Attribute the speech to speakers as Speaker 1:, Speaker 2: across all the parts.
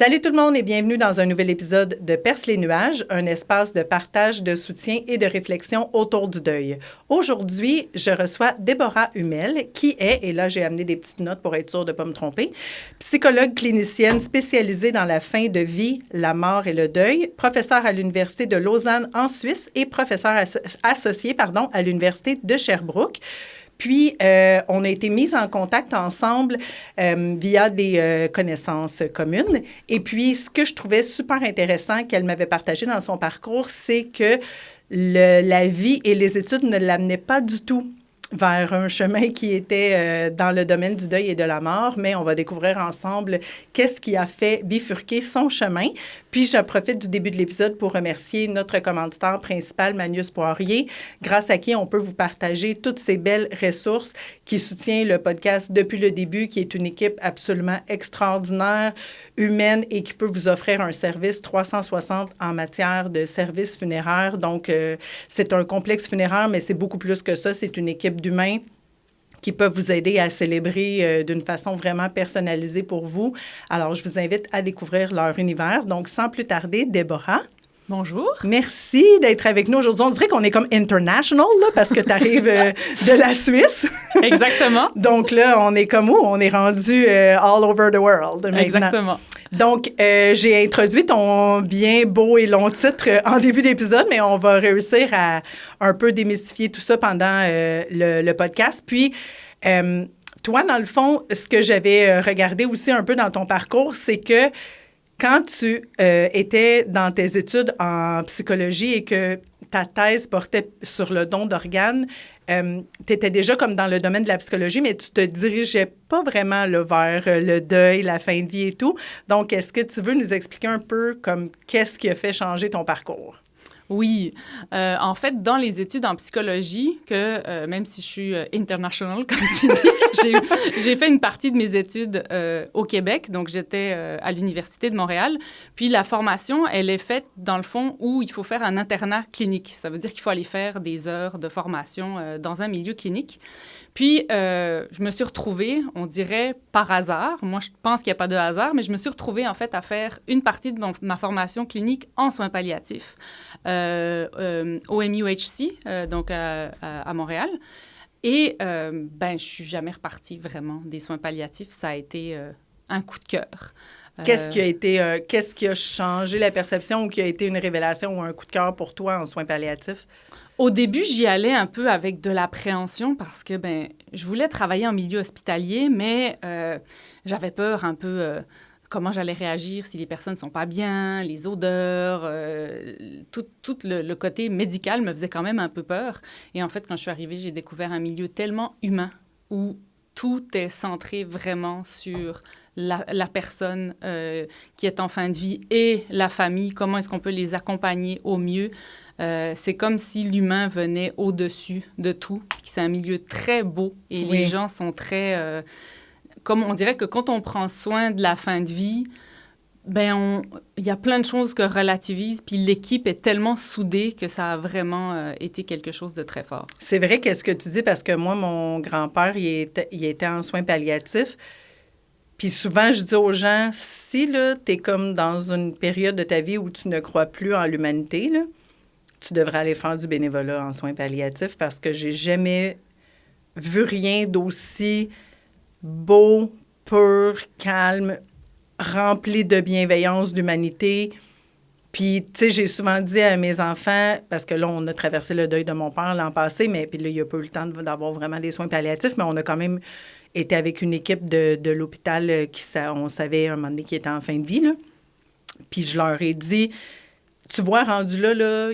Speaker 1: Salut tout le monde et bienvenue dans un nouvel épisode de Perce les nuages, un espace de partage, de soutien et de réflexion autour du deuil. Aujourd'hui, je reçois Déborah Hummel, qui est, et là j'ai amené des petites notes pour être sûre de ne pas me tromper, psychologue clinicienne spécialisée dans la fin de vie, la mort et le deuil, professeure à l'Université de Lausanne en Suisse et professeure associée à l'Université de Sherbrooke. Puis, on a été mis en contact ensemble via des connaissances communes. Et puis, ce que je trouvais super intéressant qu'elle m'avait partagé dans son parcours, c'est que la vie et les études ne l'amenaient pas du tout vers un chemin qui était dans le domaine du deuil et de la mort, mais on va découvrir ensemble qu'est-ce qui a fait bifurquer son chemin. Puis, je profite du début de l'épisode pour remercier notre commanditaire principal, Magnus Poirier, grâce à qui on peut vous partager toutes ces belles ressources qui soutient le podcast depuis le début, qui est une équipe absolument extraordinaire, humaine et qui peut vous offrir un service 360 en matière de services funéraires. Donc, c'est un complexe funéraire, mais c'est beaucoup plus que ça. C'est une équipe d'humains qui peuvent vous aider à célébrer d'une façon vraiment personnalisée pour vous. Alors, je vous invite à découvrir leur univers. Donc, sans plus tarder, Déborah.
Speaker 2: Bonjour.
Speaker 1: Merci d'être avec nous aujourd'hui. On dirait qu'on est comme international, là, parce que tu arrives de la Suisse.
Speaker 2: Exactement.
Speaker 1: Donc là, on est comme où? On est rendu all over the world maintenant.
Speaker 2: Exactement.
Speaker 1: Donc, j'ai introduit ton bien beau et long titre en début d'épisode, mais on va réussir à un peu démystifier tout ça pendant le podcast. Puis, toi, dans le fond, ce que j'avais regardé aussi un peu dans ton parcours, c'est que quand tu étais dans tes études en psychologie et que ta thèse portait sur le don d'organes, tu étais déjà comme dans le domaine de la psychologie, mais tu te dirigeais pas vraiment là, vers le deuil, la fin de vie et tout. Donc, est-ce que tu veux nous expliquer un peu comme qu'est-ce qui a fait changer ton parcours?
Speaker 2: Oui. En fait, dans les études en psychologie, même si je suis international, comme tu dis, j'ai fait une partie de mes études au Québec. Donc, j'étais à l'Université de Montréal. Puis, la formation, elle est faite, dans le fond, où il faut faire un internat clinique. Ça veut dire qu'il faut aller faire des heures de formation dans un milieu clinique. Puis, je me suis retrouvée, on dirait par hasard. Moi, je pense qu'il n'y a pas de hasard, mais je me suis retrouvée, en fait, à faire une partie de ma formation clinique en soins palliatifs au MUHC, donc à Montréal. Et, je ne suis jamais repartie vraiment des soins palliatifs. Ça a été un coup de cœur.
Speaker 1: Qu'est-ce qui a changé la perception ou qui a été une révélation ou un coup de cœur pour toi en soins palliatifs?
Speaker 2: Au début, j'y allais un peu avec de l'appréhension parce que je voulais travailler en milieu hospitalier, mais j'avais peur un peu comment j'allais réagir si les personnes ne sont pas bien, les odeurs, tout le côté médical me faisait quand même un peu peur. Et en fait, quand je suis arrivée, j'ai découvert un milieu tellement humain où tout est centré vraiment sur la personne qui est en fin de vie et la famille, comment est-ce qu'on peut les accompagner au mieux. C'est comme si l'humain venait au-dessus de tout. C'est un milieu très beau et les gens sont très... comme on dirait que quand on prend soin de la fin de vie, il y a plein de choses que relativise, puis l'équipe est tellement soudée que ça a vraiment été quelque chose de très fort.
Speaker 1: C'est vrai qu'est-ce que tu dis, parce que moi, mon grand-père, il était en soins palliatifs. Puis souvent, je dis aux gens, si tu es comme dans une période de ta vie où tu ne crois plus en l'humanité, là, tu devrais aller faire du bénévolat en soins palliatifs parce que j'ai jamais vu rien d'aussi beau, pur, calme, rempli de bienveillance, d'humanité. Puis, tu sais, j'ai souvent dit à mes enfants, parce que là, on a traversé le deuil de mon père l'an passé, mais puis là, il n'y a pas eu le temps d'avoir vraiment des soins palliatifs, mais on a quand même été avec une équipe de l'hôpital on savait un moment donné qu'il était en fin de vie, là. Puis je leur ai dit, tu vois, rendu là,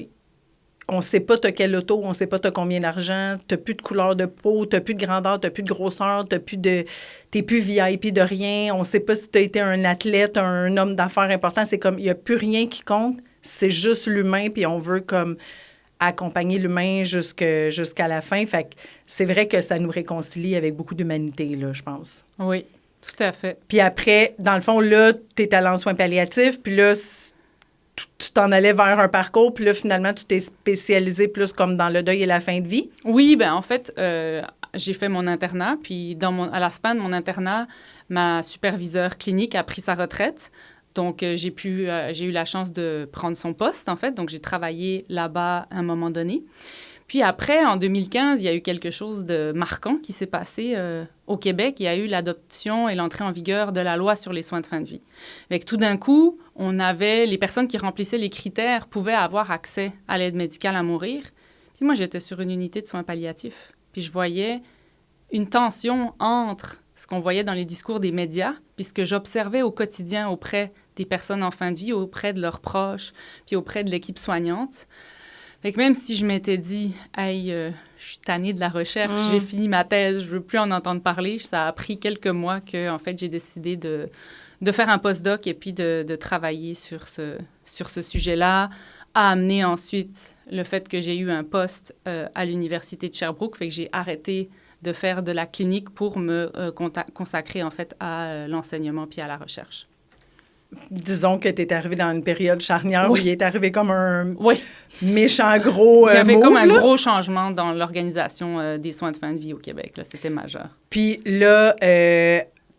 Speaker 1: on ne sait pas t'as quel auto, on ne sait pas t'as combien d'argent, t'as plus de couleur de peau, t'as plus de grandeur, t'as plus de grosseur, t'es plus VIP de rien, on ne sait pas si t'as été un athlète, un homme d'affaires important, c'est comme, il n'y a plus rien qui compte, c'est juste l'humain, puis on veut comme accompagner l'humain jusqu'à la fin. Fait que c'est vrai que ça nous réconcilie avec beaucoup d'humanité, là, je pense.
Speaker 2: Oui, tout à fait.
Speaker 1: Puis après, dans le fond, là, t'es allé en soins palliatifs, puis là, tu t'en allais vers un parcours, puis là, finalement, tu t'es spécialisé plus comme dans le deuil et la fin de vie?
Speaker 2: Oui, en fait, j'ai fait mon internat, puis à la fin de mon internat, ma superviseure clinique a pris sa retraite. Donc, j'ai eu la chance de prendre son poste, en fait. Donc, j'ai travaillé là-bas à un moment donné. Puis après, en 2015, il y a eu quelque chose de marquant qui s'est passé au Québec. Il y a eu l'adoption et l'entrée en vigueur de la loi sur les soins de fin de vie. Avec tout d'un coup, les personnes qui remplissaient les critères pouvaient avoir accès à l'aide médicale à mourir. Puis moi, j'étais sur une unité de soins palliatifs. Puis je voyais une tension entre ce qu'on voyait dans les discours des médias, puis ce que j'observais au quotidien auprès des personnes en fin de vie, auprès de leurs proches, puis auprès de l'équipe soignante. Fait que même si je m'étais dit « Hey, je suis tannée de la recherche, j'ai fini ma thèse, je veux plus en entendre parler », ça a pris quelques mois que, en fait, j'ai décidé de faire un postdoc et puis de travailler sur ce sujet-là, a amené ensuite le fait que j'ai eu un poste à l'Université de Sherbrooke, fait que j'ai arrêté de faire de la clinique pour me consacrer, en fait, à l'enseignement puis à la recherche.
Speaker 1: Disons que tu es arrivé dans une période charnière où il est arrivé comme un méchant gros
Speaker 2: il y avait
Speaker 1: move,
Speaker 2: comme un
Speaker 1: là.
Speaker 2: gros changement dans l'organisation des soins de fin de vie au Québec. Là, c'était majeur.
Speaker 1: Puis là,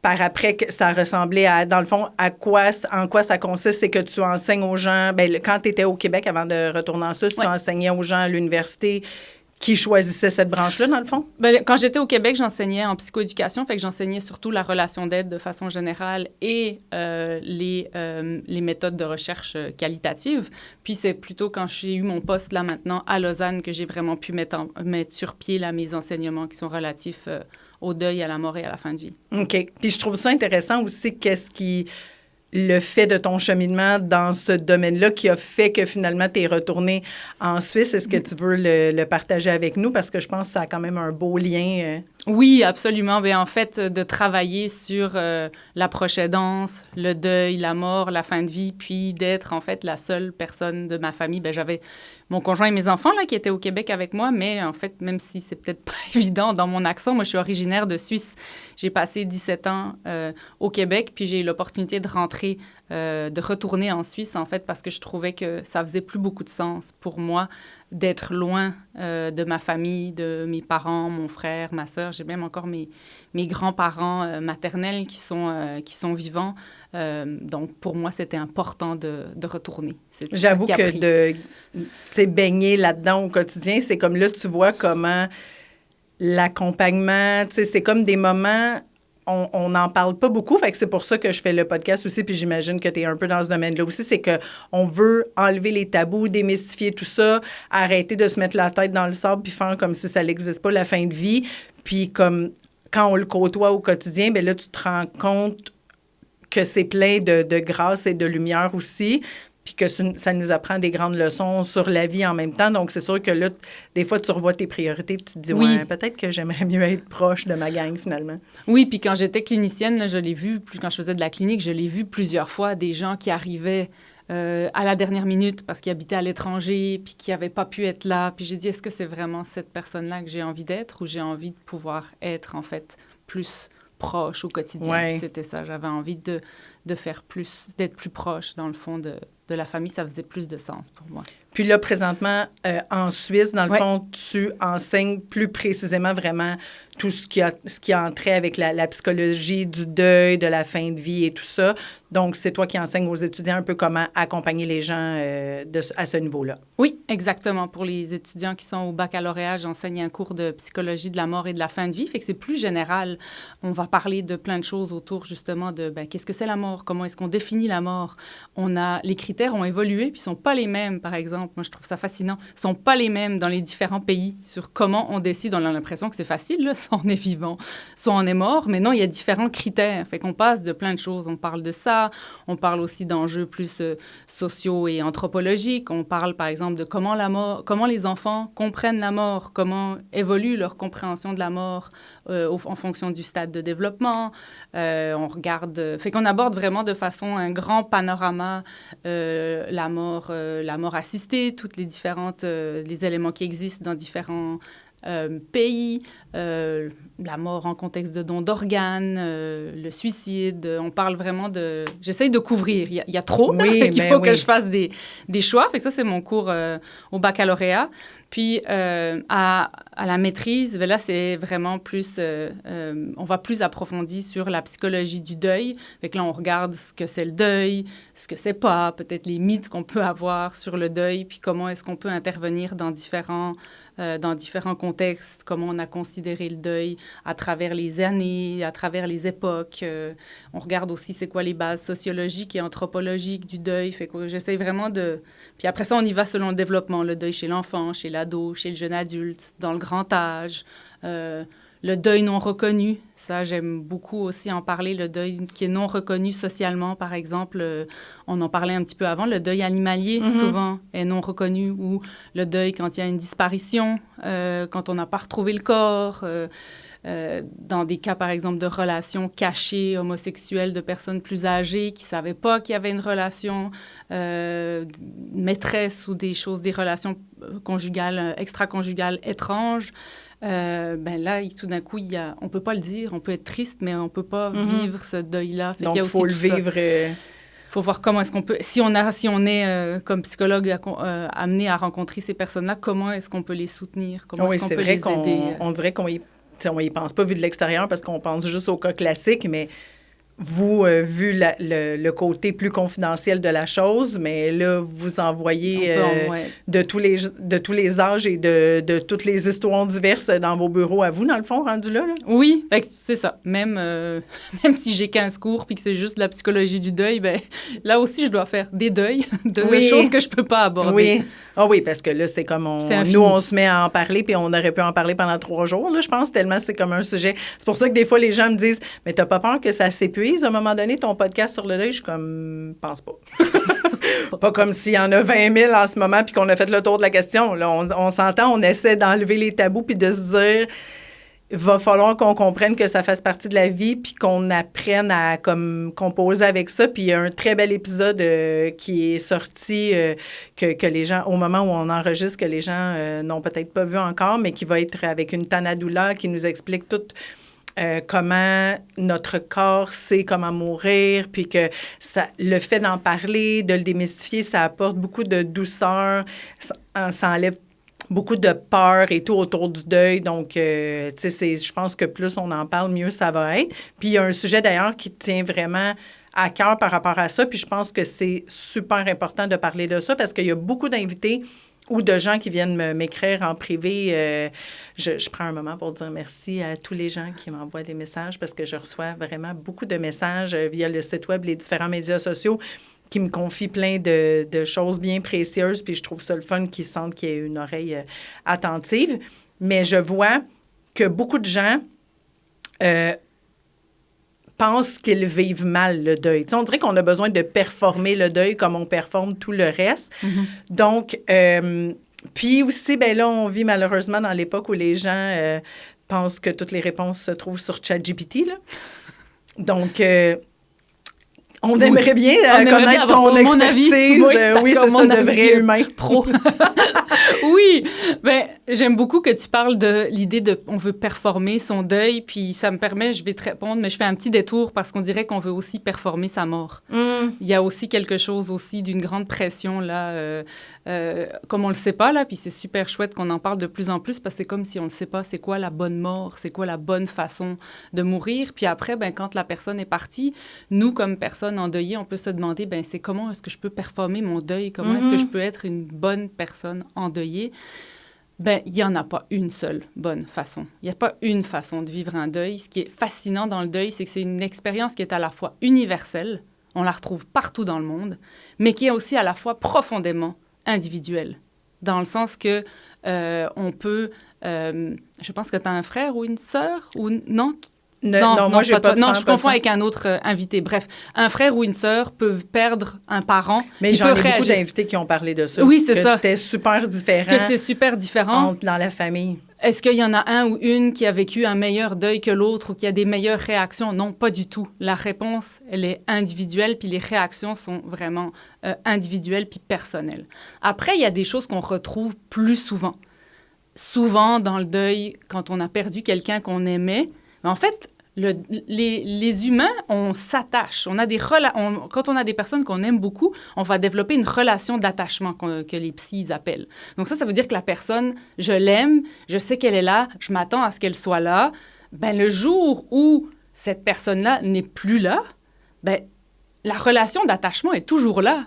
Speaker 1: par après, ça ressemblait à, dans le fond, en quoi ça consiste? C'est que tu enseignes aux gens, quand tu étais au Québec, avant de retourner en Suisse, tu enseignais aux gens à l'université qui choisissaient cette branche-là, dans le fond?
Speaker 2: Quand j'étais au Québec, j'enseignais en psychoéducation, fait que j'enseignais surtout la relation d'aide de façon générale et les méthodes de recherche qualitatives. Puis c'est plutôt quand j'ai eu mon poste là maintenant à Lausanne que j'ai vraiment pu mettre sur pied là, mes enseignements qui sont relatifs au deuil, à la mort et à la fin de vie.
Speaker 1: OK. Puis je trouve ça intéressant aussi, le fait de ton cheminement dans ce domaine-là qui a fait que finalement, tu es retourné en Suisse. Est-ce que tu veux le partager avec nous? Parce que je pense que ça a quand même un beau lien.
Speaker 2: Oui, absolument. En fait, de travailler sur la proche aidance, le deuil, la mort, la fin de vie, puis d'être en fait la seule personne de ma famille. J'avais mon conjoint et mes enfants là, qui étaient au Québec avec moi, mais en fait, même si c'est peut-être pas évident dans mon accent, moi, je suis originaire de Suisse. J'ai passé 17 ans au Québec, puis j'ai eu l'opportunité de retourner en Suisse, en fait, parce que je trouvais que ça faisait plus beaucoup de sens pour moi d'être loin de ma famille, de mes parents, mon frère, ma sœur. J'ai même encore mes grands-parents maternels qui sont vivants. Donc, pour moi, c'était important de retourner.
Speaker 1: J'avoue que de baigner là-dedans au quotidien, c'est comme là, tu vois comment l'accompagnement, c'est comme des moments... On n'en parle pas beaucoup, fait que c'est pour ça que je fais le podcast aussi, puis j'imagine que tu es un peu dans ce domaine-là aussi, c'est qu'on veut enlever les tabous, démystifier tout ça, arrêter de se mettre la tête dans le sable puis faire comme si ça n'existe pas, la fin de vie. Puis comme quand on le côtoie au quotidien, bien là, tu te rends compte que c'est plein de grâce et de lumière aussi, puis que ça nous apprend des grandes leçons sur la vie en même temps. Donc, c'est sûr que là, des fois, tu revois tes priorités puis tu te dis, ouais, peut-être que j'aimerais mieux être proche de ma gang, finalement.
Speaker 2: Oui, puis quand j'étais clinicienne, là, je l'ai vu, quand je faisais de la clinique, je l'ai vu plusieurs fois, des gens qui arrivaient à la dernière minute parce qu'ils habitaient à l'étranger puis qui n'avaient pas pu être là. Puis j'ai dit, est-ce que c'est vraiment cette personne-là que j'ai envie d'être ou j'ai envie de pouvoir être, en fait, plus proche au quotidien?
Speaker 1: Ouais.
Speaker 2: Puis c'était ça, j'avais envie de faire plus, d'être plus proche, dans le fond, de la famille, ça faisait plus de sens pour moi.
Speaker 1: Puis là, présentement, en Suisse, dans le fond, tu enseignes plus précisément vraiment tout ce qui a trait avec la psychologie du deuil, de la fin de vie et tout ça. Donc, c'est toi qui enseignes aux étudiants un peu comment accompagner les gens à ce niveau-là.
Speaker 2: Oui, exactement. Pour les étudiants qui sont au baccalauréat, j'enseigne un cours de psychologie de la mort et de la fin de vie. Fait que c'est plus général. On va parler de plein de choses autour, justement, de qu'est-ce que c'est la mort? Comment est-ce qu'on définit la mort? Les critères ont évolué, puis ils ne sont pas les mêmes, par exemple. Moi, je trouve ça fascinant. Ils ne sont pas les mêmes dans les différents pays sur comment on décide. On a l'impression que c'est facile, là. Soit on est vivant, soit on est mort. Mais non, il y a différents critères. Fait qu'on passe de plein de choses. On parle de ça. On parle aussi d'enjeux plus sociaux et anthropologiques. On parle, par exemple, de comment les enfants comprennent la mort, comment évolue leur compréhension de la mort en fonction du stade de développement. On regarde... fait qu'on aborde vraiment de façon un grand panorama la mort assistée, toutes les différentes... les éléments qui existent dans différents pays, la mort en contexte de don d'organes, le suicide. On parle vraiment de... J'essaye de couvrir. Il y a trop, il faut que je fasse des choix. Fait que ça, c'est mon cours au baccalauréat. Puis, à la maîtrise, ben là, c'est vraiment plus... on va plus approfondir sur la psychologie du deuil. Fait que là, on regarde ce que c'est le deuil, ce que c'est pas, peut-être les mythes qu'on peut avoir sur le deuil, puis comment est-ce qu'on peut intervenir dans différents contextes, comment on a considéré le deuil à travers les années, à travers les époques. On regarde aussi c'est quoi les bases sociologiques et anthropologiques du deuil. Fait que j'essaie vraiment de... Puis après ça, on y va selon le développement. Le deuil chez l'enfant, chez l'ado, chez le jeune adulte, dans le grand âge. Le deuil non reconnu, ça, j'aime beaucoup aussi en parler. Le deuil qui est non reconnu socialement, par exemple, on en parlait un petit peu avant, le deuil animalier, souvent, est non reconnu, ou le deuil quand il y a une disparition, quand on n'a pas retrouvé le corps, dans des cas, par exemple, de relations cachées, homosexuelles, de personnes plus âgées qui ne savaient pas qu'il y avait une relation maîtresse ou des relations conjugales, extra-conjugales étranges. Ben là, tout d'un coup, on ne peut pas le dire, on peut être triste, mais on ne peut pas vivre ce deuil-là.
Speaker 1: Donc, il faut le vivre.
Speaker 2: Il faut voir comment est-ce qu'on peut... Si on est, comme psychologue, amené à rencontrer ces personnes-là, comment est-ce qu'on peut les soutenir? Comment est-ce qu'on peut les aider?
Speaker 1: On dirait qu'on y pense pas vu de l'extérieur parce qu'on pense juste au cas classique, mais vous, vu le côté plus confidentiel de la chose, mais là, vous envoyez de tous les âges et de toutes les histoires diverses dans vos bureaux à vous, dans le fond, rendu là?
Speaker 2: Oui, c'est ça. Même si j'ai 15 cours puis que c'est juste la psychologie du deuil, ben là aussi, je dois faire des deuils de choses que je peux pas aborder.
Speaker 1: Oui. Ah oui, parce que là, c'est comme nous, on se met à en parler puis on aurait pu en parler pendant 3 jours, là, je pense, tellement c'est comme un sujet. C'est pour ça que des fois, les gens me disent « Mais t'as pas peur que ça s'épuise à un moment donné, ton podcast sur le deuil? » Je suis comme « Pense pas. » Pas comme s'il y en a 20 000 en ce moment puis qu'on a fait le tour de la question. Là, on s'entend, on essaie d'enlever les tabous puis de se dire il va falloir qu'on comprenne que ça fasse partie de la vie puis qu'on apprenne à comme composer avec ça. Puis il y a un très bel épisode qui est sorti que les gens, au moment où on enregistre, que les gens n'ont peut-être pas vu encore, mais qui va être avec une Tana Doula qui nous explique tout comment notre corps sait comment mourir, puis que le fait d'en parler, de le démystifier, ça apporte beaucoup de douceur, ça enlève beaucoup de peur et tout autour du deuil. Donc, tu sais, je pense que plus on en parle, mieux ça va être. Puis, il y a un sujet d'ailleurs qui tient vraiment à cœur par rapport à ça, puis je pense que c'est super important de parler de ça parce qu'il y a beaucoup d'invités ou de gens qui viennent m'écrire en privé. Je prends un moment pour dire merci à tous les gens qui m'envoient des messages parce que je reçois vraiment beaucoup de messages via le site web, les différents médias sociaux qui me confient plein de choses bien précieuses. Puis je trouve ça le fun qu'ils sentent qu'il y a une oreille attentive. Mais je vois que beaucoup de gens pensent qu'ils vivent mal le deuil. Tu sais, on dirait qu'on a besoin de performer le deuil comme on performe tout le reste. Donc, puis aussi, ben là, on vit malheureusement dans l'époque où les gens pensent que toutes les réponses se trouvent sur ChatGPT, là. Donc, on aimerait bien connaître ton expertise. Oui, c'est ça, de vrai humain.
Speaker 2: Pro. Oui, ben j'aime beaucoup que tu parles de l'idée de on veut performer son deuil, puis ça me permet, je vais te répondre, mais je fais un petit détour parce qu'on dirait qu'on veut aussi performer sa mort. Il y a aussi quelque chose aussi d'une grande pression là, comme on le sait pas là, puis c'est super chouette qu'on en parle de plus en plus parce que c'est comme si on ne sait pas c'est quoi la bonne mort, c'est quoi la bonne façon de mourir. Puis après, ben quand la personne est partie, nous comme personne endeuillée, on peut se demander ben c'est comment est-ce que je peux performer mon deuil, comment est-ce que je peux être une bonne personne endeuillée. Ben, il n'y en a pas une seule bonne façon. Il n'y a pas une façon de vivre un deuil. Ce qui est fascinant dans le deuil, c'est que c'est une expérience qui est à la fois universelle, on la retrouve partout dans le monde, mais qui est aussi à la fois profondément individuelle. Dans le sens que on peut... je pense que tu as un frère ou une sœur ou non?
Speaker 1: Non, moi, j'ai pas de frère.
Speaker 2: Non, je confonds avec un autre invité. Bref, un frère ou une sœur peuvent perdre un parent.
Speaker 1: Mais j'en ai beaucoup d'invités qui ont parlé de ça.
Speaker 2: Oui, c'est ça.
Speaker 1: C'était super différent.
Speaker 2: Que c'est super différent.
Speaker 1: Dans la famille.
Speaker 2: Est-ce qu'il y en a un ou une qui a vécu un meilleur deuil que l'autre ou qui a des meilleures réactions? Non, pas du tout. La réponse, elle est individuelle, puis les réactions sont vraiment individuelles puis personnelles. Après, il y a des choses qu'on retrouve plus souvent. Souvent, dans le deuil, quand on a perdu quelqu'un qu'on aimait, en fait, les humains, on s'attache. Quand on a des personnes qu'on aime beaucoup, on va développer une relation d'attachement que les psys appellent. Donc ça veut dire que la personne, je l'aime, je sais qu'elle est là, je m'attends à ce qu'elle soit là. Ben, le jour où cette personne-là n'est plus là, ben, la relation d'attachement est toujours là.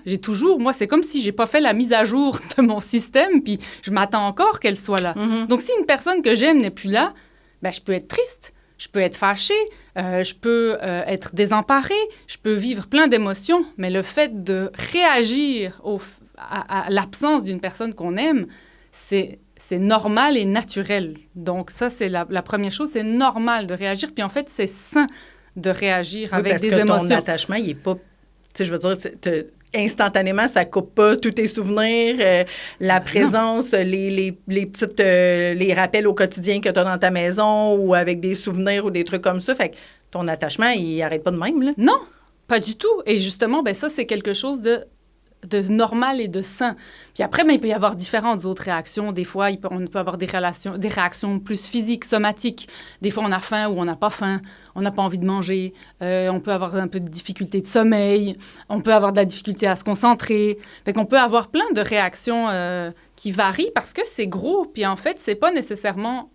Speaker 2: Moi, c'est comme si j'ai pas fait la mise à jour de mon système, puis je m'attends encore qu'elle soit là.
Speaker 1: Mm-hmm.
Speaker 2: Donc, si une personne que j'aime n'est plus là, ben, je peux être triste, je peux être fâchée, je peux être désemparée, je peux vivre plein d'émotions, mais le fait de réagir à l'absence d'une personne qu'on aime, c'est normal et naturel. Donc ça, c'est la première chose, c'est normal de réagir, puis en fait, c'est sain de réagir avec des émotions.
Speaker 1: Parce que ton attachement, il n'est pas... Tu sais, je veux dire, instantanément, ça coupe pas tous tes souvenirs, la présence, les petites... les rappels au quotidien que tu as dans ta maison ou avec des souvenirs ou des trucs comme ça. Fait que ton attachement, il n'arrête pas de même, là.
Speaker 2: Non, pas du tout. Et justement, ben ça, c'est quelque chose de normal et de sain. Puis après, ben, il peut y avoir différentes autres réactions. Des fois, on peut avoir des réactions plus physiques, somatiques. Des fois, on a faim ou on n'a pas faim. On n'a pas envie de manger. On peut avoir un peu de difficulté de sommeil. On peut avoir de la difficulté à se concentrer. Fait qu'on peut avoir plein de réactions qui varient parce que c'est gros. Puis en fait, c'est pas nécessairement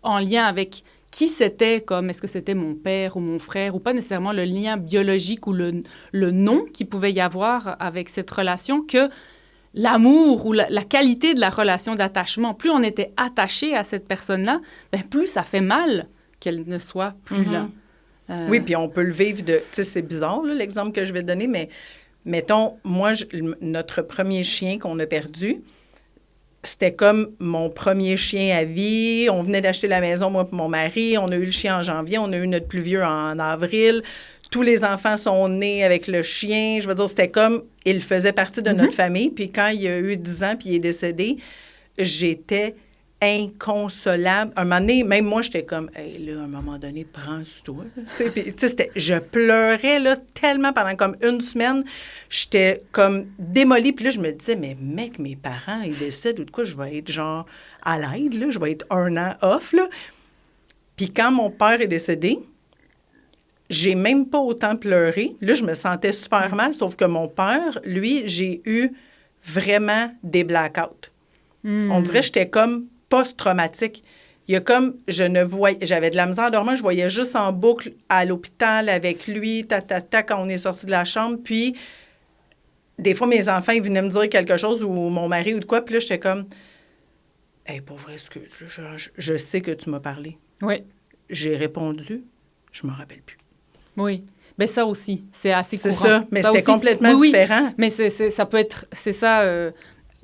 Speaker 2: en lien avec qui c'était, comme est-ce que c'était mon père ou mon frère, ou pas nécessairement le lien biologique ou le nom qu'il pouvait y avoir avec cette relation, que l'amour ou la qualité de la relation d'attachement. Plus on était attaché à cette personne-là, ben plus ça fait mal qu'elle ne soit plus là.
Speaker 1: Oui, puis on peut le vivre de... Tu sais, c'est bizarre, là, l'exemple que je vais te donner, mais mettons, moi, notre premier chien qu'on a perdu, c'était comme mon premier chien à vie. On venait d'acheter la maison, moi et mon mari. On a eu le chien en janvier. On a eu notre plus vieux en avril. Tous les enfants sont nés avec le chien. Je veux dire, c'était comme... Il faisait partie de notre famille. Puis quand il a eu 10 ans puis il est décédé, j'étais inconsolable. Un moment donné, même moi, j'étais comme, hey, là, à un moment donné, prends-toi. Puis, tu sais, je pleurais là, tellement pendant comme une semaine. J'étais comme démolie. Puis là, je me disais, mais mec, mes parents, ils décèdent ou de quoi, je vais être genre à l'aide, là. Je vais être 1 an off, là. Puis quand mon père est décédé, j'ai même pas autant pleuré. Là, je me sentais super mal, sauf que mon père, lui, j'ai eu vraiment des blackouts. On dirait que j'étais comme post-traumatique. Il y a comme, j'avais de la misère à dormir, je voyais juste en boucle à l'hôpital avec lui, quand on est sorti de la chambre. Puis, des fois, mes enfants, ils venaient me dire quelque chose ou mon mari ou de quoi. Puis là, j'étais comme, hey, pour vrai, excuse, je sais que tu m'as parlé.
Speaker 2: Oui.
Speaker 1: J'ai répondu, je me rappelle plus.
Speaker 2: Oui. Bien, ça aussi, c'est assez courant.
Speaker 1: C'est ça, mais
Speaker 2: ça
Speaker 1: c'était
Speaker 2: aussi,
Speaker 1: complètement différent.
Speaker 2: Mais ça peut être, c'est ça...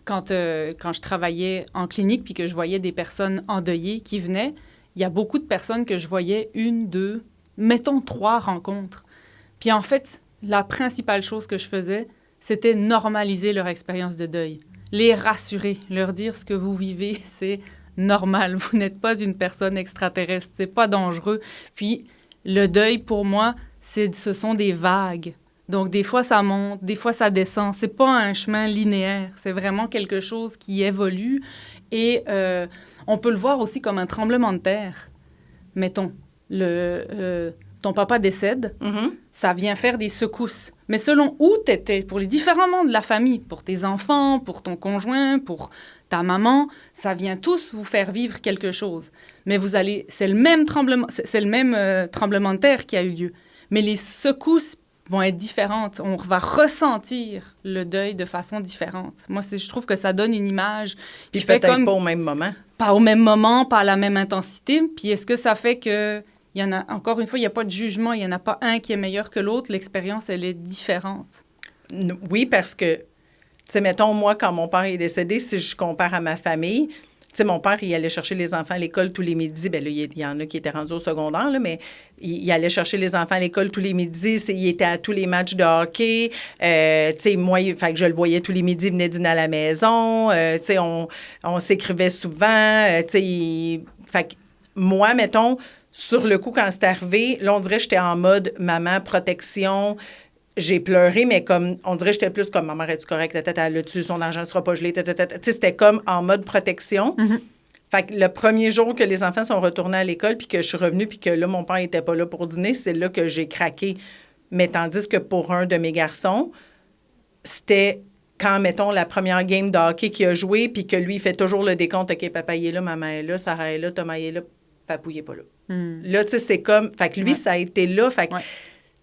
Speaker 2: Quand je travaillais en clinique puis que je voyais des personnes endeuillées qui venaient, il y a beaucoup de personnes que je voyais 1, 2, mettons 3 rencontres. Puis en fait, la principale chose que je faisais, c'était normaliser leur expérience de deuil. Les rassurer, leur dire ce que vous vivez, c'est normal. Vous n'êtes pas une personne extraterrestre, c'est pas dangereux. Puis le deuil, pour moi, ce sont des vagues. Donc, des fois, ça monte, des fois, ça descend. C'est pas un chemin linéaire. C'est vraiment quelque chose qui évolue. Et on peut le voir aussi comme un tremblement de terre. Mettons, ton papa décède, ça vient faire des secousses. Mais selon où tu étais, pour les différents membres de la famille, pour tes enfants, pour ton conjoint, pour ta maman, ça vient tous vous faire vivre quelque chose. Mais c'est le même tremblement de terre qui a eu lieu. Mais les secousses vont être différentes. On va ressentir le deuil de façon différente. Moi, je trouve que ça donne une image.
Speaker 1: Puis peut-être pas au même moment.
Speaker 2: Pas au même moment, pas à la même intensité. Puis est-ce que ça fait que, il y en a, encore une fois, il n'y a pas de jugement, il n'y en a pas un qui est meilleur que l'autre. L'expérience, elle est différente.
Speaker 1: Oui, parce que, tu sais, mettons, moi, quand mon père est décédé, si je compare à ma famille... Tu sais, mon père, il allait chercher les enfants à l'école tous les midis. Bien là, il y en a qui étaient rendus au secondaire, là, mais il allait chercher les enfants à l'école tous les midis. Il était à tous les matchs de hockey. Tu sais, moi, fait que je le voyais tous les midis, il venait dîner à la maison. Tu sais, on s'écrivait souvent. Tu sais, fait que moi, mettons, sur le coup, quand c'est arrivé, là, on dirait que j'étais en mode maman, protection. J'ai pleuré, mais comme, on dirait que j'étais plus comme, maman, es-tu correcte? Elle a tué, son argent ne sera pas gelé. Tu sais, c'était comme en mode protection. Fait que le premier jour que les enfants sont retournés à l'école, puis que je suis revenue, puis que là, mon père n'était pas là pour dîner, c'est là que j'ai craqué. Mais tandis que pour un de mes garçons, c'était quand, mettons, la première game de hockey qu'il a joué, puis que lui, il fait toujours le décompte. OK, papa, il est là, maman est là, Sarah est là, Thomas il est là, papou, il n'est pas là. Là, tu sais, c'est comme... Fait que lui, ça a été là. Fait que, tu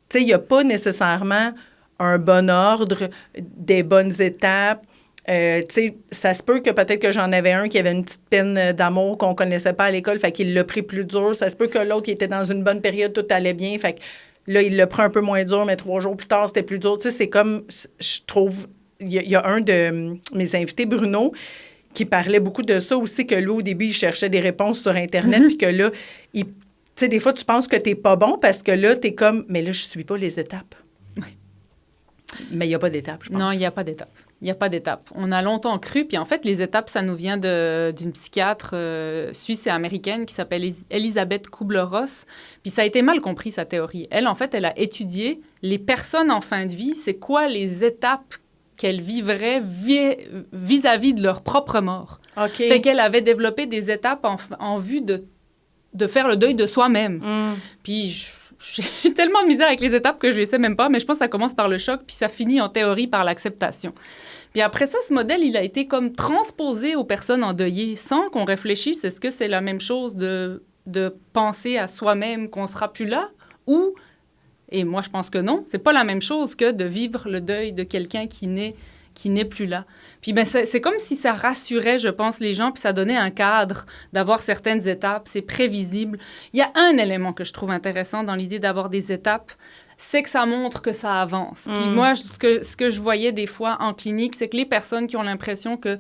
Speaker 1: sais, il n'y a pas nécessairement un bon ordre, des bonnes étapes. Tu sais, ça se peut que peut-être que j'en avais un qui avait une petite peine d'amour qu'on connaissait pas à l'école, fait qu'il l'a pris plus dur. Ça se peut que l'autre, il était dans une bonne période, tout allait bien, fait que là, il l'a pris un peu moins dur, mais 3 jours plus tard, c'était plus dur. Tu sais, c'est comme, je trouve, il y a un de mes invités, Bruno, qui parlait beaucoup de ça aussi, que lui, au début, il cherchait des réponses sur Internet, puis que là, tu sais, des fois, tu penses que t'es pas bon parce que là, t'es comme, mais là, je suis pas les étapes.
Speaker 2: Oui.
Speaker 1: Mais il n'y a pas d'étapes, je pense.
Speaker 2: Non, il n'y a pas d'étape. Il n'y a pas d'étape. On a longtemps cru, puis en fait, les étapes, ça nous vient d'une psychiatre suisse et américaine qui s'appelle Elisabeth Kubler-Ross. Puis ça a été mal compris, sa théorie. Elle, en fait, elle a étudié les personnes en fin de vie, c'est quoi les étapes qu'elles vivraient vis-à-vis de leur propre mort.
Speaker 1: OK.
Speaker 2: Fait qu'elle avait développé des étapes en vue de faire le deuil de soi-même. Puis j'ai tellement de misère avec les étapes que je ne les sais même pas, mais je pense que ça commence par le choc, puis ça finit en théorie par l'acceptation. Puis après ça, ce modèle, il a été comme transposé aux personnes endeuillées, sans qu'on réfléchisse, est-ce que c'est la même chose de penser à soi-même qu'on ne sera plus là, ou, et moi je pense que non, c'est pas la même chose que de vivre le deuil de quelqu'un qui n'est plus là. Puis ben, c'est comme si ça rassurait, je pense, les gens, puis ça donnait un cadre d'avoir certaines étapes, c'est prévisible. Il y a un élément que je trouve intéressant dans l'idée d'avoir des étapes, c'est que ça montre que ça avance. Puis moi, ce que je voyais des fois en clinique, c'est que les personnes qui ont l'impression que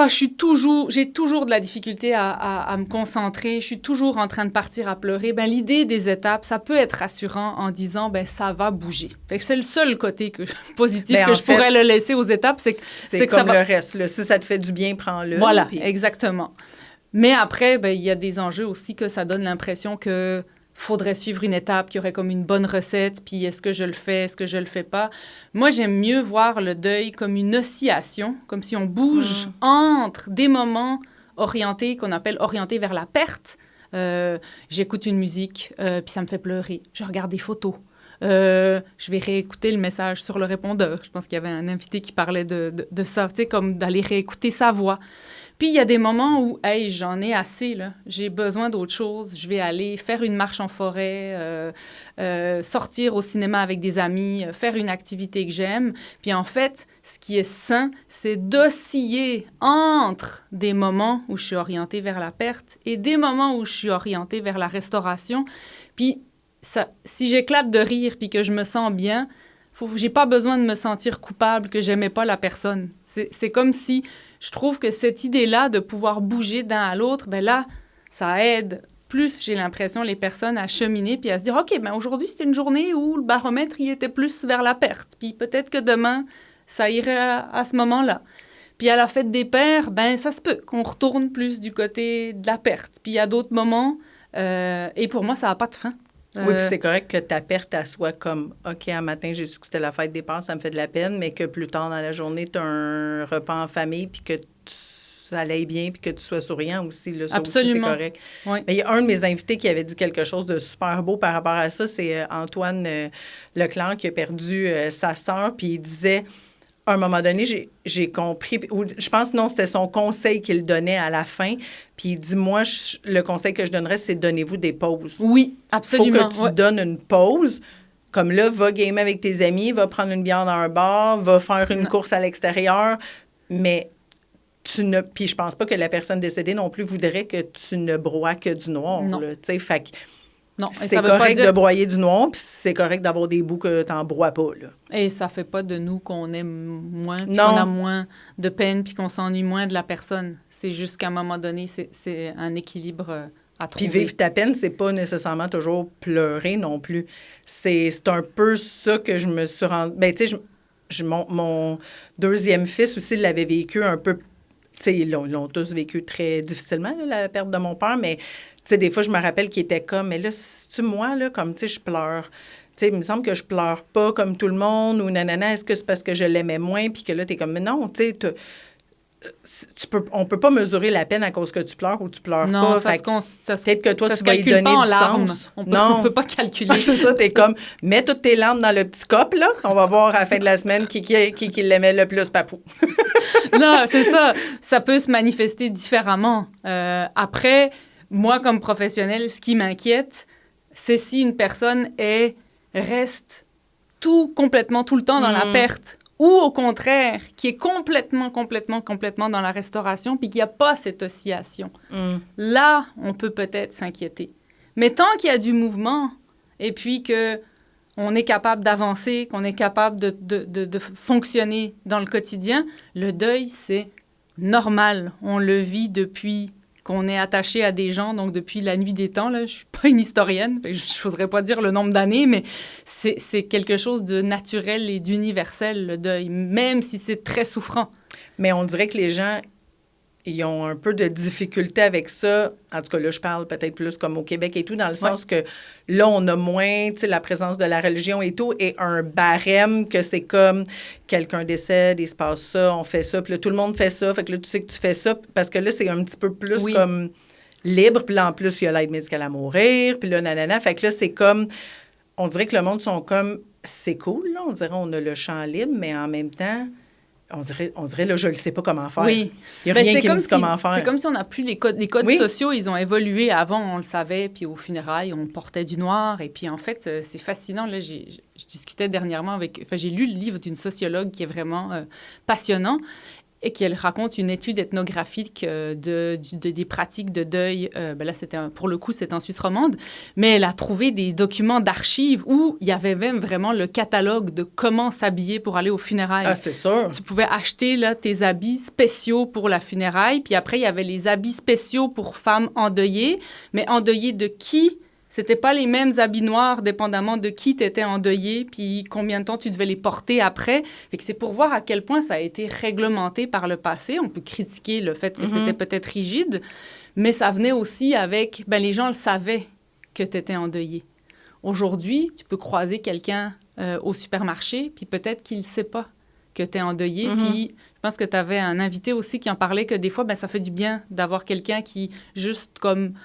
Speaker 2: j'ai toujours de la difficulté à me concentrer, je suis toujours en train de partir à pleurer. Ben, l'idée des étapes, ça peut être rassurant en disant, ben, ça va bouger. Fait que c'est le seul côté positif que je pourrais le laisser aux étapes, c'est que
Speaker 1: comme
Speaker 2: ça va...
Speaker 1: le reste. Là. Si ça te fait du bien, prends-le.
Speaker 2: Voilà,
Speaker 1: puis...
Speaker 2: exactement. Mais après, ben, il y a des enjeux aussi que ça donne l'impression que faudrait suivre une étape, qu'il y aurait comme une bonne recette, puis est-ce que je le fais, est-ce que je le fais pas? Moi, j'aime mieux voir le deuil comme une oscillation, comme si on bouge entre des moments orientés, qu'on appelle orientés vers la perte. J'écoute une musique, puis ça me fait pleurer. Je regarde des photos. Je vais réécouter le message sur le répondeur. Je pense qu'il y avait un invité qui parlait de ça, tu sais, comme d'aller réécouter sa voix. Puis, il y a des moments où, hey, j'en ai assez, là. J'ai besoin d'autre chose. Je vais aller faire une marche en forêt, sortir au cinéma avec des amis, faire une activité que j'aime. Puis, en fait, ce qui est sain, c'est d'osciller entre des moments où je suis orientée vers la perte et des moments où je suis orientée vers la restauration. Puis, si j'éclate de rire puis que je me sens bien, j'ai pas besoin de me sentir coupable que j'aimais pas la personne. C'est comme si... Je trouve que cette idée-là de pouvoir bouger d'un à l'autre, ben là, ça aide plus, j'ai l'impression, les personnes à cheminer puis à se dire, OK, ben aujourd'hui, c'était une journée où le baromètre, il était plus vers la perte. Puis peut-être que demain, ça irait à ce moment-là. Puis à la fête des pères, ben ça se peut qu'on retourne plus du côté de la perte. Puis il y a d'autres moments, et pour moi, ça n'a pas de fin.
Speaker 1: Oui, puis c'est correct que ta perte, elle soit comme, OK, un matin, j'ai su que c'était la fête des pères, ça me fait de la peine, mais que plus tard dans la journée, tu as un repas en famille, puis que ça aille bien, puis que tu sois souriant aussi. Là, ça
Speaker 2: absolument.
Speaker 1: aussi, c'est correct.
Speaker 2: Oui.
Speaker 1: Mais il y a un de mes invités qui avait dit quelque chose de super beau par rapport à ça, c'est Antoine Leclerc qui a perdu sa sœur, puis il disait... À un moment donné, j'ai compris, ou je pense non, c'était son conseil qu'il donnait à la fin, puis il dit, moi, le conseil que je donnerais, c'est donnez-vous des pauses.
Speaker 2: Oui, absolument.
Speaker 1: Il faut que tu te donnes une pause, comme là, va gamer avec tes amis, va prendre une bière dans un bar, va faire une course à l'extérieur, mais puis je pense pas que la personne décédée non plus voudrait que tu ne broies que du noir, là, tu sais, fait que...
Speaker 2: Non,
Speaker 1: c'est correct de broyer du noir, puis c'est correct d'avoir des bouts que tu n'en broies pas. Là.
Speaker 2: Et ça fait pas de nous qu'on aime moins, puis qu'on a moins de peine, puis qu'on s'ennuie moins de la personne. C'est juste qu'à un moment donné, c'est un équilibre à trouver.
Speaker 1: Puis vivre ta peine, c'est pas nécessairement toujours pleurer non plus. C'est un peu ça que je me suis rendu... Ben, tu sais, mon deuxième fils aussi l'avait vécu un peu... Tu sais, ils l'ont tous vécu très difficilement, là, la perte de mon père, mais... Tu sais, des fois, je me rappelle qu'il était comme, mais là, c'est-tu moi, là, comme, tu sais, je pleure. Tu sais, il me semble que je pleure pas comme tout le monde ou nanana, est-ce que c'est parce que je l'aimais moins? Puis que là, t'es comme, mais non, tu sais, on peut pas mesurer la peine à cause que tu pleures ou tu pleures
Speaker 2: non,
Speaker 1: pas. Peut-être que toi, tu vas y donner
Speaker 2: pas en
Speaker 1: du
Speaker 2: larmes.
Speaker 1: sens.
Speaker 2: On peut pas calculer.
Speaker 1: C'est ça, t'es comme, mets toutes tes larmes dans le petit cop, là. On va voir à la fin de la semaine qui l'aimait le plus, papou.
Speaker 2: Non, c'est ça. Ça peut se manifester différemment. Après, moi, comme professionnelle, ce qui m'inquiète, c'est si une personne reste complètement, tout le temps dans la perte, ou au contraire, qui est complètement dans la restauration, puis qu'il n'y a pas cette oscillation. Là, on peut peut-être s'inquiéter. Mais tant qu'il y a du mouvement, et puis qu'on est capable d'avancer, qu'on est capable de fonctionner dans le quotidien, le deuil, c'est normal. On le vit depuis qu'on est attaché à des gens, donc depuis la nuit des temps. Là, je ne suis pas une historienne, je n'oserais pas dire le nombre d'années, mais c'est quelque chose de naturel et d'universel, le deuil, même si c'est très souffrant.
Speaker 1: Mais on dirait que les gens, ils ont un peu de difficulté avec ça. En tout cas, là, je parle peut-être plus comme au Québec et tout, dans le sens que là, on a moins, tu sais, la présence de la religion et tout, et un barème que c'est comme quelqu'un décède, il se passe ça, on fait ça, puis là, tout le monde fait ça, fait que là, tu sais que tu fais ça, parce que là, c'est un petit peu plus comme libre, puis là, en plus, il y a l'aide médicale à mourir, puis là, nanana, fait que là, c'est comme, on dirait que le monde sont comme, c'est cool, là, on dirait on a le champ libre, mais en même temps... On dirait, là, je ne sais pas comment faire.
Speaker 2: Oui.
Speaker 1: Il n'y a rien qui me dit comment faire.
Speaker 2: C'est comme si on n'a plus les codes sociaux, ils ont évolué. Avant, on le savait, puis aux funérailles, on portait du noir. Et puis, en fait, c'est fascinant. Là, je discutais dernièrement j'ai lu le livre d'une sociologue qui est vraiment passionnant et qui elle raconte une étude ethnographique des pratiques de deuil. Là, pour le coup, c'est en Suisse romande, mais elle a trouvé des documents d'archives où il y avait même vraiment le catalogue de comment s'habiller pour aller aux funérailles.
Speaker 1: Ah, c'est sûr.
Speaker 2: Tu pouvais acheter là, tes habits spéciaux pour la funéraille, puis après, il y avait les habits spéciaux pour femmes endeuillées, mais endeuillées de qui? C'était pas les mêmes habits noirs, dépendamment de qui t'étais endeuillé, puis combien de temps tu devais les porter après. Fait que c'est pour voir à quel point ça a été réglementé par le passé. On peut critiquer le fait que c'était peut-être rigide, mais ça venait aussi avec... les gens le savaient que t'étais endeuillé. Aujourd'hui, tu peux croiser quelqu'un au supermarché, puis peut-être qu'il ne sait pas que t'es endeuillé. Puis je pense que tu avais un invité aussi qui en parlait que des fois, ça fait du bien d'avoir quelqu'un qui juste comme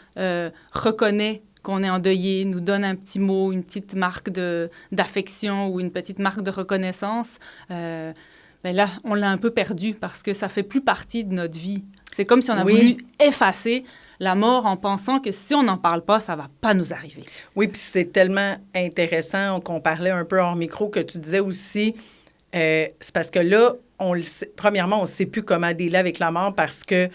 Speaker 2: reconnaît qu'on est endeuillé, nous donne un petit mot, une petite marque d'affection ou une petite marque de reconnaissance. Là, on l'a un peu perdu parce que ça fait plus partie de notre vie. C'est comme si on a voulu effacer la mort en pensant que si on n'en parle pas, ça va pas nous arriver.
Speaker 1: Oui, puis c'est tellement intéressant qu'on parlait un peu hors micro que tu disais aussi, c'est parce que là, premièrement, on ne sait plus comment dealer avec la mort parce que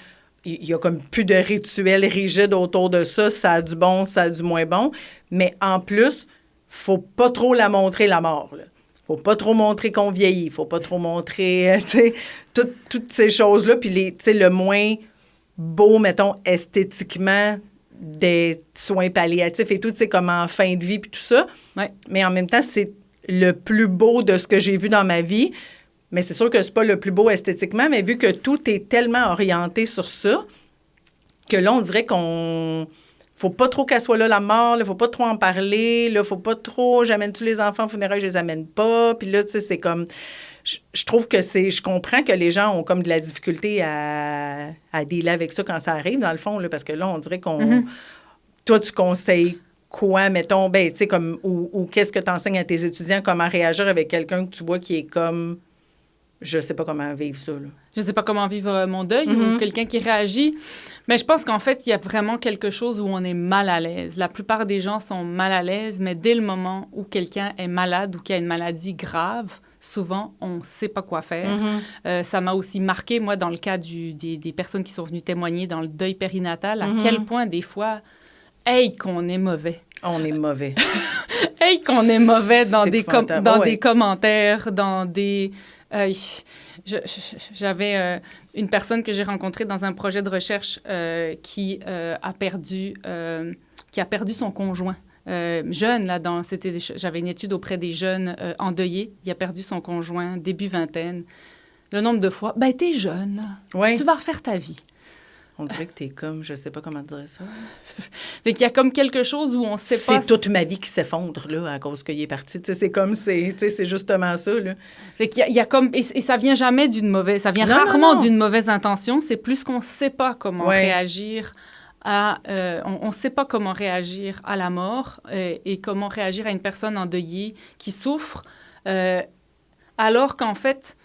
Speaker 1: il y a comme plus de rituels rigides autour de ça. Ça a du bon, ça a du moins bon. Mais en plus, faut pas trop la montrer, la mort. Là. Faut pas trop montrer qu'on vieillit. Faut pas trop montrer, toutes ces choses-là. Puis, le moins beau, mettons, esthétiquement, des soins palliatifs et tout, comme en fin de vie puis tout ça.
Speaker 2: Ouais.
Speaker 1: Mais en même temps, c'est le plus beau de ce que j'ai vu dans ma vie. Mais c'est sûr que c'est pas le plus beau esthétiquement, mais vu que tout est tellement orienté sur ça, que là, on dirait qu'on... Faut pas trop qu'elle soit là, la mort, là, faut pas trop en parler, là, faut pas trop... J'amène-tu les enfants au funérailles, je les amène pas. Puis là, tu sais, c'est comme... Je trouve que c'est... Je comprends que les gens ont comme de la difficulté à dealer avec ça quand ça arrive, dans le fond, là, parce que là, on dirait qu'on... Toi, tu conseilles quoi, mettons, tu sais, comme... Ou qu'est-ce que tu enseignes à tes étudiants, comment réagir avec quelqu'un que tu vois qui est comme... Je sais pas comment vivre ça, là.
Speaker 2: Je sais pas comment vivre mon deuil ou quelqu'un qui réagit. Mais je pense qu'en fait, il y a vraiment quelque chose où on est mal à l'aise. La plupart des gens sont mal à l'aise, mais dès le moment où quelqu'un est malade ou qu'il y a une maladie grave, souvent, on ne sait pas quoi faire. Ça m'a aussi marqué, moi, dans le cas des personnes qui sont venues témoigner dans le deuil périnatal, à quel point, des fois, qu'on est mauvais.
Speaker 1: On est mauvais.
Speaker 2: Qu'on est mauvais dans des commentaires, dans des... J'avais une personne que j'ai rencontrée dans un projet de recherche qui a perdu son conjoint. Jeune, là, j'avais une étude auprès des jeunes endeuillés. Il a perdu son conjoint, début vingtaine. Le nombre de fois, t'es jeune, tu vas refaire ta vie.
Speaker 1: On dirait que t'es comme, je sais pas comment dire ça.
Speaker 2: Fait qu'il y a comme quelque chose où on sait pas...
Speaker 1: C'est toute ma vie qui s'effondre, là, à cause qu'il est parti. Tu sais, c'est comme, c'est justement ça, là.
Speaker 2: Fait qu'il y a comme... Et ça vient jamais d'une mauvaise... Ça vient rarement d'une mauvaise intention. C'est plus qu'on sait pas comment réagir à... on sait pas comment réagir à la mort et comment réagir à une personne endeuillée qui souffre, alors qu'en fait...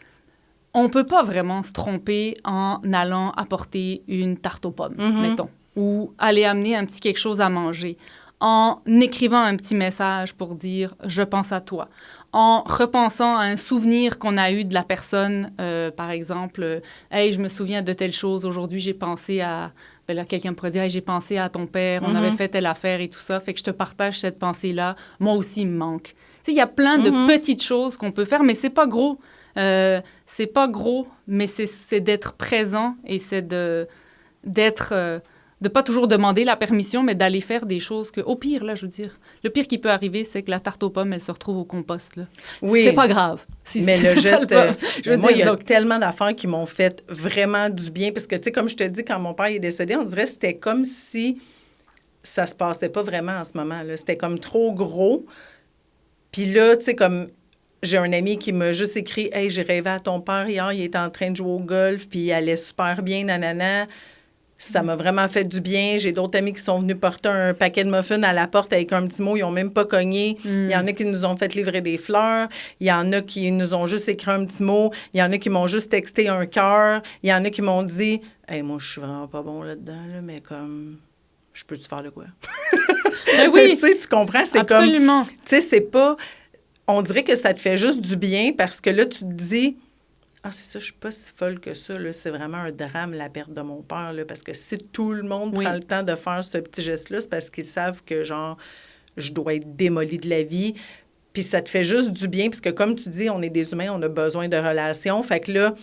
Speaker 2: On ne peut pas vraiment se tromper en allant apporter une tarte aux pommes, mettons, ou aller amener un petit quelque chose à manger, en écrivant un petit message pour dire « je pense à toi », en repensant à un souvenir qu'on a eu de la personne, par exemple, « Hey, je me souviens de telle chose, aujourd'hui j'ai pensé à... » Ben là, quelqu'un pourrait dire hey, « j'ai pensé à ton père, on avait fait telle affaire et tout ça, fait que je te partage cette pensée-là, moi aussi il me manque. » Tu sais, il y a plein de petites choses qu'on peut faire, mais c'est pas gros. C'est pas gros, mais c'est d'être présent et c'est de pas toujours demander la permission, mais d'aller faire des choses que, au pire, là, je veux dire, le pire qui peut arriver, c'est que la tarte aux pommes, elle se retrouve au compost, là. Oui. C'est pas grave.
Speaker 1: Mais le geste, moi, il y a tellement d'affaires qui m'ont fait vraiment du bien, parce que, tu sais, comme je te dis, quand mon père est décédé, on dirait que c'était comme si ça se passait pas vraiment en ce moment, là. C'était comme trop gros. Puis là, tu sais, comme... J'ai un ami qui m'a juste écrit « Hey, j'ai rêvé à ton père hier, il était en train de jouer au golf, puis il allait super bien, nanana. » Ça m'a vraiment fait du bien. J'ai d'autres amis qui sont venus porter un paquet de muffins à la porte avec un petit mot. Ils n'ont même pas cogné. Il y en a qui nous ont fait livrer des fleurs. Il y en a qui nous ont juste écrit un petit mot. Il y en a qui m'ont juste texté un cœur. Il y en a qui m'ont dit « Hey, moi, je suis vraiment pas bon là-dedans, là, mais comme, je peux-tu faire de quoi? »
Speaker 2: Ben oui,
Speaker 1: tu sais, tu comprends? C'est
Speaker 2: absolument.
Speaker 1: Comme, tu sais, c'est pas... On dirait que ça te fait juste du bien parce que là, tu te dis « Ah, c'est ça, je suis pas si folle que ça. Là. C'est vraiment un drame, la perte de mon père. Là, parce que si tout le monde prend le temps de faire ce petit geste-là, c'est parce qu'ils savent que, genre, je dois être démolie de la vie. Puis ça te fait juste du bien parce que, comme tu dis, on est des humains, on a besoin de relations. Fait que là,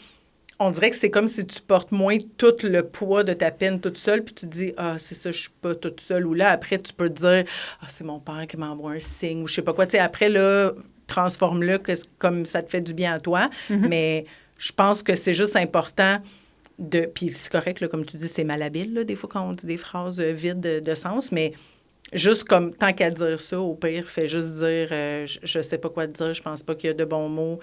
Speaker 1: on dirait que c'est comme si tu portes moins tout le poids de ta peine toute seule, puis tu te dis « Ah, c'est ça, je suis pas toute seule. » Ou là, après, tu peux te dire « Ah, c'est mon père qui m'envoie un signe. » Ou je sais pas quoi. Tu sais, après, là... transforme-le comme ça te fait du bien à toi. Mais je pense que c'est juste important de... Puis c'est correct, là, comme tu dis, c'est malhabile, là, des fois, quand on dit des phrases vides de sens, mais juste comme, tant qu'à dire ça, au pire, fais juste dire je sais pas quoi te dire, je pense pas qu'il y a de bons mots.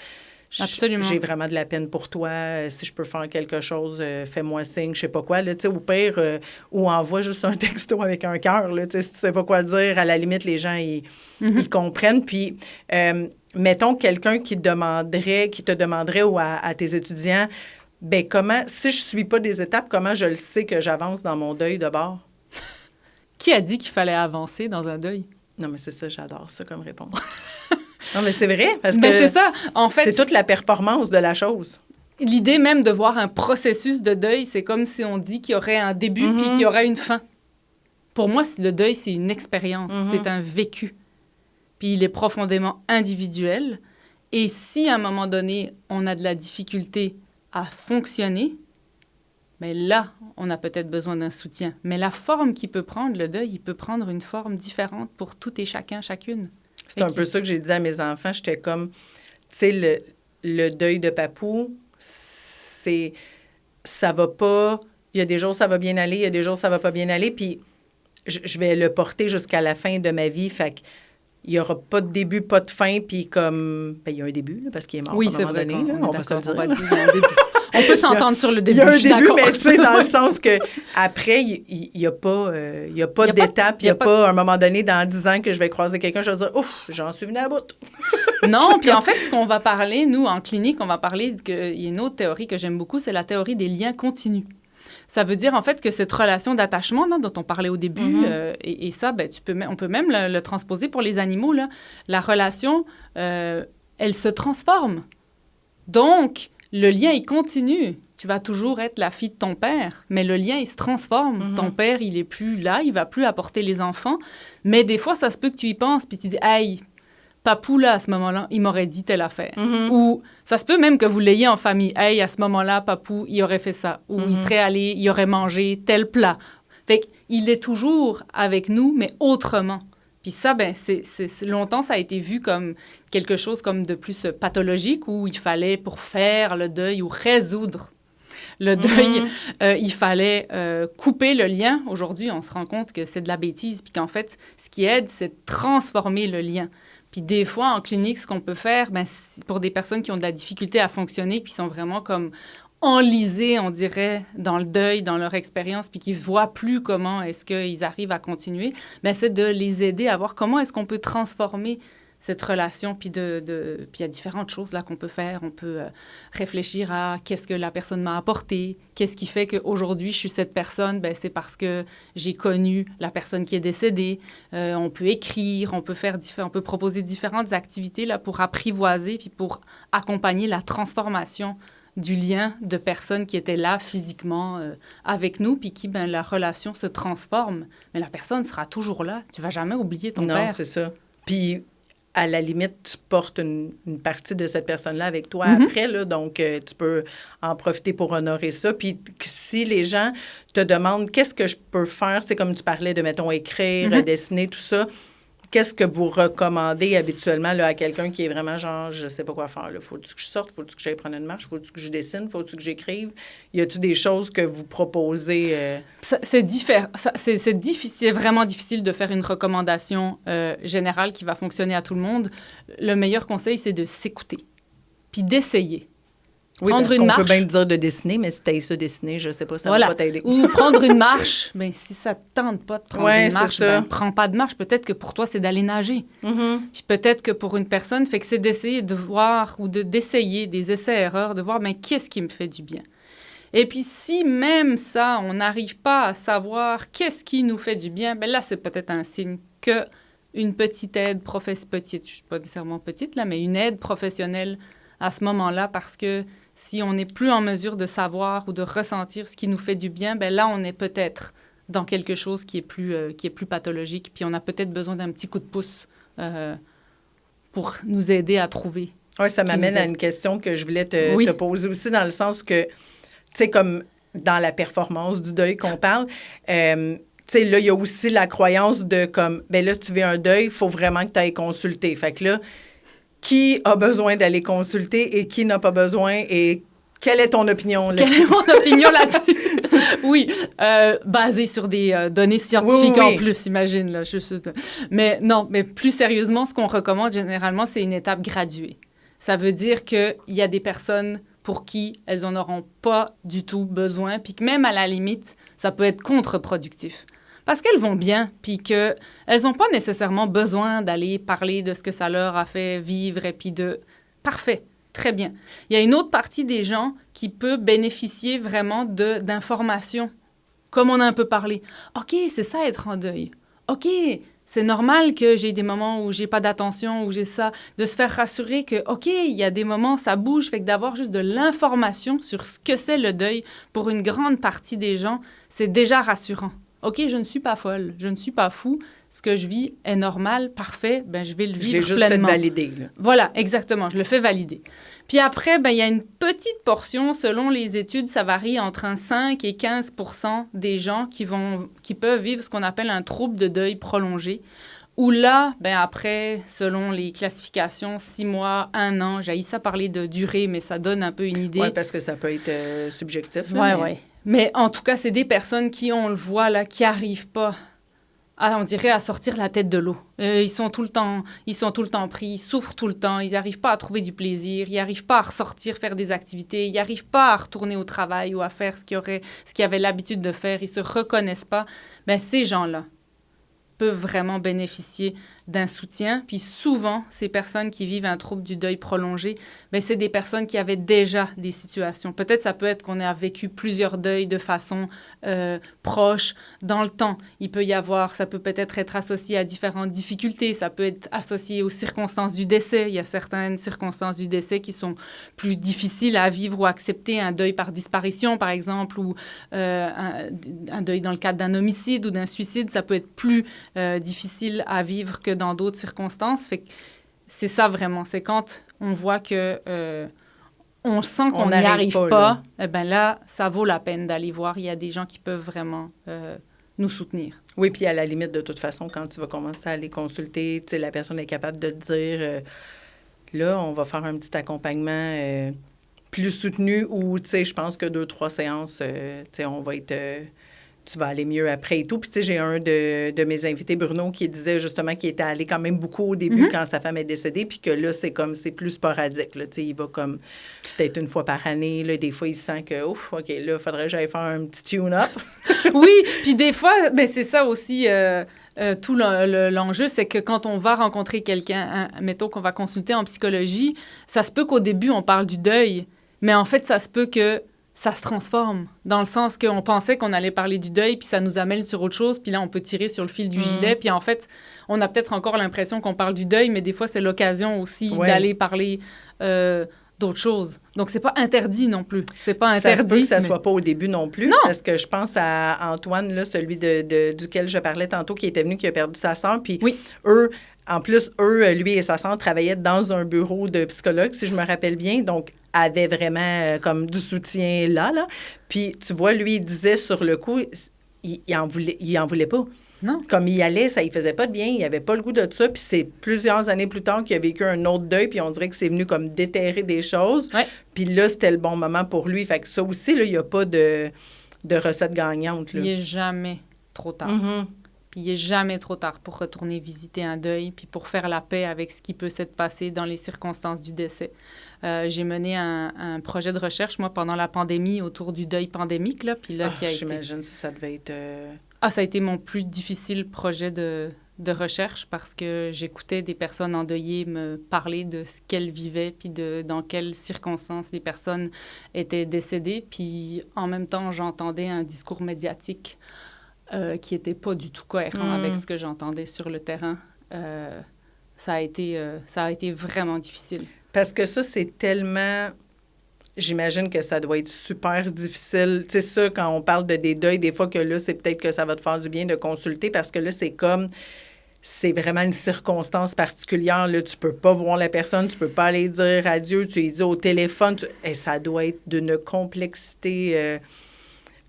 Speaker 2: Absolument.
Speaker 1: J'ai vraiment de la peine pour toi. Si je peux faire quelque chose, fais-moi signe, je sais pas quoi. Là, au pire, ou envoie juste un texto avec un cœur. Là, si tu sais pas quoi dire, à la limite, les gens, ils comprennent. Puis, mettons quelqu'un qui te demanderait ou à tes étudiants, ben comment, si je suis pas des étapes, comment je le sais que j'avance dans mon deuil de bord?
Speaker 2: Qui a dit qu'il fallait avancer dans un deuil?
Speaker 1: Non, mais c'est ça, j'adore ça comme réponse. Non, mais c'est vrai, parce
Speaker 2: mais
Speaker 1: que
Speaker 2: c'est ça. En fait,
Speaker 1: c'est toute la performance de la chose.
Speaker 2: L'idée même de voir un processus de deuil, c'est comme si on dit qu'il y aurait un début puis qu'il y aurait une fin. Pour moi, le deuil, c'est une expérience, c'est un vécu. Puis il est profondément individuel. Et si, à un moment donné, on a de la difficulté à fonctionner, mais là, on a peut-être besoin d'un soutien. Mais la forme qu'il peut prendre, le deuil, il peut prendre une forme différente pour tout et chacun, chacune.
Speaker 1: C'est un peu ça que j'ai dit à mes enfants. J'étais comme, tu sais, le deuil de Papou, ça va pas... Il y a des jours, ça va bien aller, il y a des jours, ça va pas bien aller, puis je vais le porter jusqu'à la fin de ma vie. Fait qu'il n'y aura pas de début, pas de fin, puis comme... Ben, il y a un début, là, parce qu'il est mort à un moment donné. Là, on va se le dire.
Speaker 2: On peut s'entendre sur le début,
Speaker 1: il y a un début, mais tu sais, dans le sens que après, il y a pas d'étape, il n'y a pas un moment donné, dans 10 ans, que je vais croiser quelqu'un, je vais dire « Ouf, j'en suis venue à bout! »
Speaker 2: Non, puis en fait, ce qu'on va parler, nous, en clinique, on va parler il y a une autre théorie que j'aime beaucoup, c'est la théorie des liens continus. Ça veut dire, en fait, que cette relation d'attachement dont on parlait au début, et ça, ben, on peut même le transposer pour les animaux, là. La relation, elle se transforme. Donc, le lien, il continue. Tu vas toujours être la fille de ton père, mais le lien, il se transforme. Ton père, il est plus là, il va plus apporter les enfants. Mais des fois, ça se peut que tu y penses, puis tu dis « Hey, Papou, là, à ce moment-là, il m'aurait dit telle affaire. Ou ça se peut même que vous l'ayez en famille. « Hey, à ce moment-là, Papou, il aurait fait ça. » Ou il serait allé, il aurait mangé tel plat. Fait qu'il est toujours avec nous, mais autrement. Puis ça, ben, longtemps, ça a été vu comme quelque chose comme de plus pathologique où il fallait, pour faire le deuil ou résoudre le deuil, il fallait couper le lien. Aujourd'hui, on se rend compte que c'est de la bêtise, puis qu'en fait, ce qui aide, c'est de transformer le lien. Puis des fois, en clinique, ce qu'on peut faire, ben, pour des personnes qui ont de la difficulté à fonctionner, puis sont vraiment comme enlisés, on dirait, dans le deuil, dans leur expérience, puis qui ne voient plus comment est-ce qu'ils arrivent à continuer, bien, c'est de les aider à voir comment est-ce qu'on peut transformer cette relation. Puis puis il y a différentes choses là qu'on peut faire. On peut réfléchir à qu'est-ce que la personne m'a apporté, qu'est-ce qui fait qu'aujourd'hui, je suis cette personne, bien, c'est parce que j'ai connu la personne qui est décédée. On peut écrire, on peut proposer différentes activités là, pour apprivoiser, puis pour accompagner la transformation du lien de personnes qui étaient là physiquement avec nous, puis qui, ben, la relation se transforme. Mais la personne sera toujours là. Tu vas jamais oublier ton père.
Speaker 1: Non, c'est ça. Puis, à la limite, tu portes une partie de cette personne-là avec toi après, là, donc tu peux en profiter pour honorer ça. Puis, si les gens te demandent qu'est-ce que je peux faire, c'est comme tu parlais de, mettons, écrire, dessiner, tout ça. Qu'est-ce que vous recommandez habituellement là, à quelqu'un qui est vraiment genre, je sais pas quoi faire, là. Faut-tu que je sorte? Faut-tu que j'aille prendre une marche? Faut-tu que je dessine? Faut-tu que j'écrive? Y a-tu des choses que vous proposez?
Speaker 2: C'est différent. C'est difficile, vraiment difficile de faire une recommandation générale qui va fonctionner à tout le monde. Le meilleur conseil, c'est de s'écouter, puis d'essayer.
Speaker 1: Oui,
Speaker 2: prendre
Speaker 1: parce
Speaker 2: une
Speaker 1: qu'on
Speaker 2: marche.
Speaker 1: peut bien te dire de dessiner, mais si t'as ça dessiner, je sais pas, ça va pas t'aider.
Speaker 2: Ou prendre une marche. Bien, si ça te tente pas de prendre une marche, ben, prends pas de marche. Peut-être que pour toi, c'est d'aller nager. Puis peut-être que pour une personne, fait que c'est d'essayer de voir ou d'essayer des essais-erreurs, de voir, ben, qu'est-ce qui me fait du bien. Et puis, si même ça, on n'arrive pas à savoir qu'est-ce qui nous fait du bien, ben là, c'est peut-être un signe que une petite aide petite, je suis pas nécessairement petite, là, mais une aide professionnelle à ce moment-là, parce que si on n'est plus en mesure de savoir ou de ressentir ce qui nous fait du bien, ben là, on est peut-être dans quelque chose qui est plus pathologique, puis on a peut-être besoin d'un petit coup de pouce pour nous aider à trouver.
Speaker 1: Oui, ça m'amène à une question que je voulais te poser aussi, dans le sens que, tu sais, comme dans la performance du deuil qu'on parle, tu sais, là, il y a aussi la croyance de comme, ben là, si tu vis un deuil, il faut vraiment que tu ailles consulter. Fait que là, qui a besoin d'aller consulter et qui n'a pas besoin, et quelle est ton opinion là-dessus?
Speaker 2: Quelle est mon opinion là-dessus? Oui, basée sur des données scientifiques en plus, imagine. Là, mais non, mais plus sérieusement, ce qu'on recommande généralement, c'est une étape graduée. Ça veut dire qu'il y a des personnes pour qui elles n'en auront pas du tout besoin, puis que même à la limite, ça peut être contre-productif. Parce qu'elles vont bien, puis qu'elles n'ont pas nécessairement besoin d'aller parler de ce que ça leur a fait vivre, et puis de... Parfait, très bien. Il y a une autre partie des gens qui peut bénéficier vraiment d'informations, comme on a un peu parlé. OK, c'est ça être en deuil. OK, c'est normal que j'ai des moments où j'ai pas d'attention, où j'ai ça. De se faire rassurer que, OK, il y a des moments, ça bouge, fait que d'avoir juste de l'information sur ce que c'est le deuil, pour une grande partie des gens, c'est déjà rassurant. OK, je ne suis pas folle, je ne suis pas fou, ce que je vis est normal, parfait, ben je vais le vivre pleinement. Je l'ai juste fait
Speaker 1: valider, là.
Speaker 2: Voilà, exactement, je le fais valider. Puis après, ben il y a une petite portion, selon les études, ça varie entre 5 et 15% des gens qui peuvent vivre ce qu'on appelle un trouble de deuil prolongé, où là, ben après, selon les classifications, 6 mois, 1 an, j'ai ça parler de durée, mais ça donne un peu une idée.
Speaker 1: Oui, parce que ça peut être subjectif.
Speaker 2: Oui. Mais en tout cas, c'est des personnes qui, on le voit là, qui n'arrivent pas, on dirait, à sortir la tête de l'eau. Ils sont tout le temps pris, ils souffrent tout le temps, ils n'arrivent pas à trouver du plaisir, ils n'arrivent pas à ressortir, faire des activités, ils n'arrivent pas à retourner au travail ou à faire ce qu'ils avaient l'habitude de faire, ils ne se reconnaissent pas. Bien, ces gens-là peuvent vraiment bénéficier d'un soutien. Puis souvent, ces personnes qui vivent un trouble du deuil prolongé, bien, c'est des personnes qui avaient déjà des situations. Peut-être ça peut être qu'on a vécu plusieurs deuils de façon proche dans le temps. Il peut y avoir, ça peut peut-être être associé à différentes difficultés, ça peut être associé aux circonstances du décès. Il y a certaines circonstances du décès qui sont plus difficiles à vivre ou à accepter. Un deuil par disparition, par exemple, ou un deuil dans le cadre d'un homicide ou d'un suicide, ça peut être plus difficile à vivre que dans d'autres circonstances. Fait que c'est ça vraiment. C'est quand on voit que on sent qu'on n'y arrive pas, eh ben là, ça vaut la peine d'aller voir. Il y a des gens qui peuvent vraiment nous soutenir.
Speaker 1: Oui, puis à la limite, de toute façon, quand tu vas commencer à aller consulter, tu sais, la personne est capable de te dire, là, on va faire un petit accompagnement plus soutenu ou, tu sais, je pense que 2-3 séances, tu sais, on va être... tu vas aller mieux après et tout. Puis, tu sais, j'ai un de mes invités, Bruno, qui disait justement qu'il était allé quand même beaucoup au début quand sa femme est décédée, puis que là, c'est plus sporadique. Là. Tu sais, il va comme peut-être une fois par année. Là, des fois, il sent que, ouf, OK, là, il faudrait que j'aille faire un petit tune-up.
Speaker 2: Oui, puis des fois, ben, c'est ça aussi... tout l'enjeu, c'est que quand on va rencontrer quelqu'un, mettons qu'on va consulter en psychologie, ça se peut qu'au début, on parle du deuil, mais en fait, ça se peut que ça se transforme, dans le sens qu'on pensait qu'on allait parler du deuil, puis ça nous amène sur autre chose, puis là, on peut tirer sur le fil du gilet, puis en fait, on a peut-être encore l'impression qu'on parle du deuil, mais des fois, c'est l'occasion aussi d'aller parler d'autres choses. Donc, c'est pas interdit non plus. C'est pas interdit.
Speaker 1: Ça se peut que ça soit pas au début non plus, parce que je pense à Antoine, là, celui duquel je parlais tantôt, qui était venu, qui a perdu sa sœur, puis lui et sa sœur travaillaient dans un bureau de psychologue, si je me rappelle bien, donc avait vraiment comme du soutien là. Puis, tu vois, lui, il disait sur le coup, il en voulait pas.
Speaker 2: Non.
Speaker 1: Comme il allait, ça ne faisait pas de bien, il n'avait pas le goût de ça. Puis c'est plusieurs années plus tard qu'il a vécu un autre deuil, puis on dirait que c'est venu comme déterrer des choses.
Speaker 2: Ouais.
Speaker 1: Puis là, c'était le bon moment pour lui. Fait que ça aussi, là, il n'y a pas de recette gagnante. Là.
Speaker 2: Il n'est jamais trop tard. Puis il n'est jamais trop tard pour retourner visiter un deuil, puis pour faire la paix avec ce qui peut s'être passé dans les circonstances du décès. J'ai mené un projet de recherche, moi, pendant la pandémie, autour du deuil pandémique, là, puis là, qui a été...
Speaker 1: J'imagine que ça devait être...
Speaker 2: ça a été mon plus difficile projet de recherche parce que j'écoutais des personnes endeuillées me parler de ce qu'elles vivaient, puis dans quelles circonstances les personnes étaient décédées, puis en même temps, j'entendais un discours médiatique qui n'était pas du tout cohérent avec ce que j'entendais sur le terrain. Ça a été vraiment difficile.
Speaker 1: Parce que ça, c'est tellement... J'imagine que ça doit être super difficile. Tu sais, ça, quand on parle de des deuils, des fois que là, c'est peut-être que ça va te faire du bien de consulter parce que là, c'est vraiment une circonstance particulière. Là, tu peux pas voir la personne, tu peux pas aller dire adieu, tu lui dis au téléphone. Et ça doit être d'une complexité...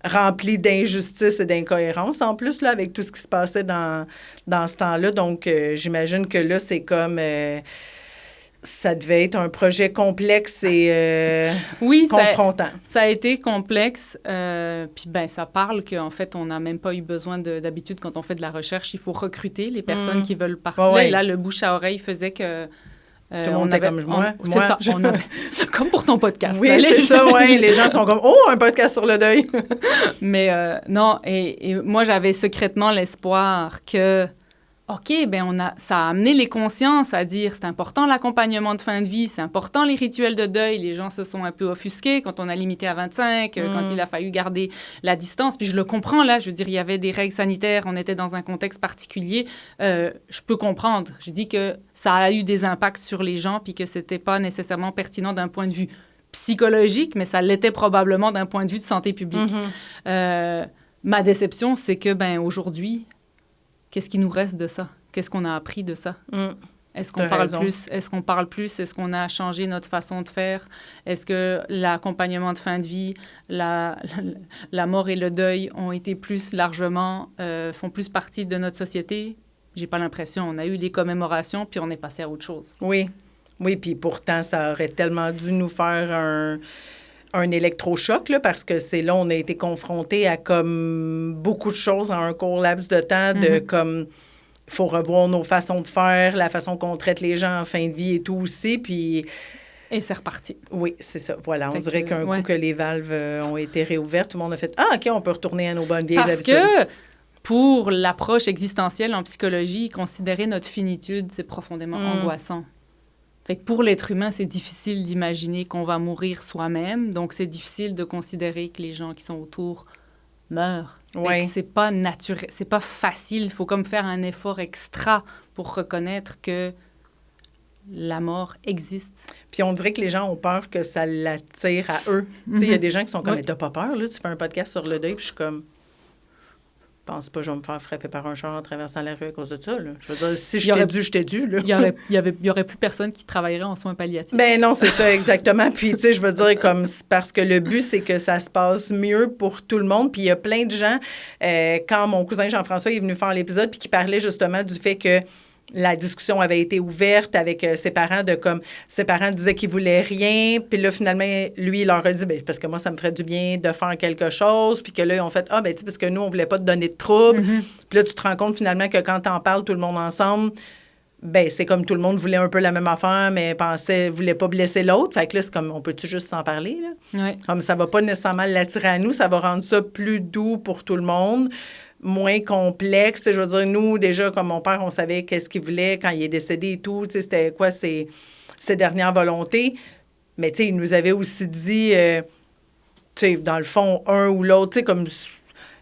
Speaker 1: rempli d'injustice et d'incohérence, en plus, là, avec tout ce qui se passait dans ce temps-là. Donc, j'imagine que là, c'est comme... ça devait être un projet complexe et confrontant.
Speaker 2: Ça a été complexe. Puis, ça parle qu'en fait, on n'a même pas eu besoin d'habitude, quand on fait de la recherche, il faut recruter les personnes qui veulent parler. Là, le bouche à oreille faisait que...
Speaker 1: tout le monde était comme moi.
Speaker 2: C'est ça. Comme pour ton podcast.
Speaker 1: Oui, c'est ça, oui. Les gens sont comme, un podcast sur le deuil.
Speaker 2: Mais non, et moi, j'avais secrètement l'espoir que, OK, ça a amené les consciences à dire, c'est important l'accompagnement de fin de vie, c'est important les rituels de deuil. Les gens se sont un peu offusqués quand on a limité à 25, quand il a fallu garder la distance. Puis je le comprends, là. Je veux dire, il y avait des règles sanitaires, on était dans un contexte particulier. Je peux comprendre. Je dis que ça a eu des impacts sur les gens, puis que c'était pas nécessairement pertinent d'un point de vue psychologique, mais ça l'était probablement d'un point de vue de santé publique. Ma déception, c'est que, aujourd'hui... Qu'est-ce qui nous reste de ça? Qu'est-ce qu'on a appris de ça? Est-ce qu'on parle plus? Est-ce qu'on parle plus? Est-ce qu'on a changé notre façon de faire? Est-ce que l'accompagnement de fin de vie, la mort et le deuil ont été plus largement, font plus partie de notre société? J'ai pas l'impression. On a eu des commémorations, puis on est passé à autre chose.
Speaker 1: Oui, puis pourtant, ça aurait tellement dû nous faire un électrochoc, là, parce que c'est là on a été confrontés à comme beaucoup de choses en un court laps de temps, de comme, il faut revoir nos façons de faire, la façon qu'on traite les gens en fin de vie et tout aussi, puis...
Speaker 2: Et c'est reparti.
Speaker 1: Oui, c'est ça. Voilà, on dirait qu'un coup que les valves ont été réouvertes, tout le monde a fait « Ah, OK, on peut retourner à nos bonnes vieilles habitudes. »
Speaker 2: Parce que pour l'approche existentielle en psychologie, considérer notre finitude, c'est profondément angoissant. Fait que pour l'être humain, c'est difficile d'imaginer qu'on va mourir soi-même. Donc, c'est difficile de considérer que les gens qui sont autour meurent. Fait que c'est pas naturel, c'est pas facile. Il faut comme faire un effort extra pour reconnaître que la mort existe.
Speaker 1: Puis on dirait que les gens ont peur que ça l'attire à eux. Tu sais, il y a des gens qui sont comme « Mais t'as pas peur, là? Tu fais un podcast sur le deuil. » Puis je suis comme... Je pense pas que je vais me faire frapper par un char en traversant la rue à cause de ça. Là. Je veux dire, si je t'ai dû. Là.
Speaker 2: Il y aurait plus personne qui travaillerait en soins palliatifs.
Speaker 1: Ben non, c'est ça, exactement. Puis, tu sais, je veux dire, comme parce que le but, c'est que ça se passe mieux pour tout le monde. Puis, il y a plein de gens, quand mon cousin Jean-François est venu faire l'épisode, puis qui parlait justement du fait que la discussion avait été ouverte avec ses parents, ses parents disaient qu'ils voulaient rien, puis là, finalement, lui, il leur a dit, ben, parce que moi, ça me ferait du bien de faire quelque chose, puis que là, ils ont fait, ben, tu sais, parce que nous, on voulait pas te donner de trouble. Puis là, tu te rends compte, finalement, que quand t'en parles, tout le monde ensemble, ben, c'est comme tout le monde voulait un peu la même affaire, mais voulait pas blesser l'autre. Fait que là, c'est comme, on peut-tu juste s'en parler, là?
Speaker 2: Oui.
Speaker 1: Comme ça va pas nécessairement l'attirer à nous, ça va rendre ça plus doux pour tout le monde, moins complexe. Je veux dire, nous, déjà, comme mon père, on savait qu'est-ce qu'il voulait quand il est décédé et tout. C'était quoi ses dernières volontés. Mais, tu sais, il nous avait aussi dit, tu sais, dans le fond, un ou l'autre, tu sais, comme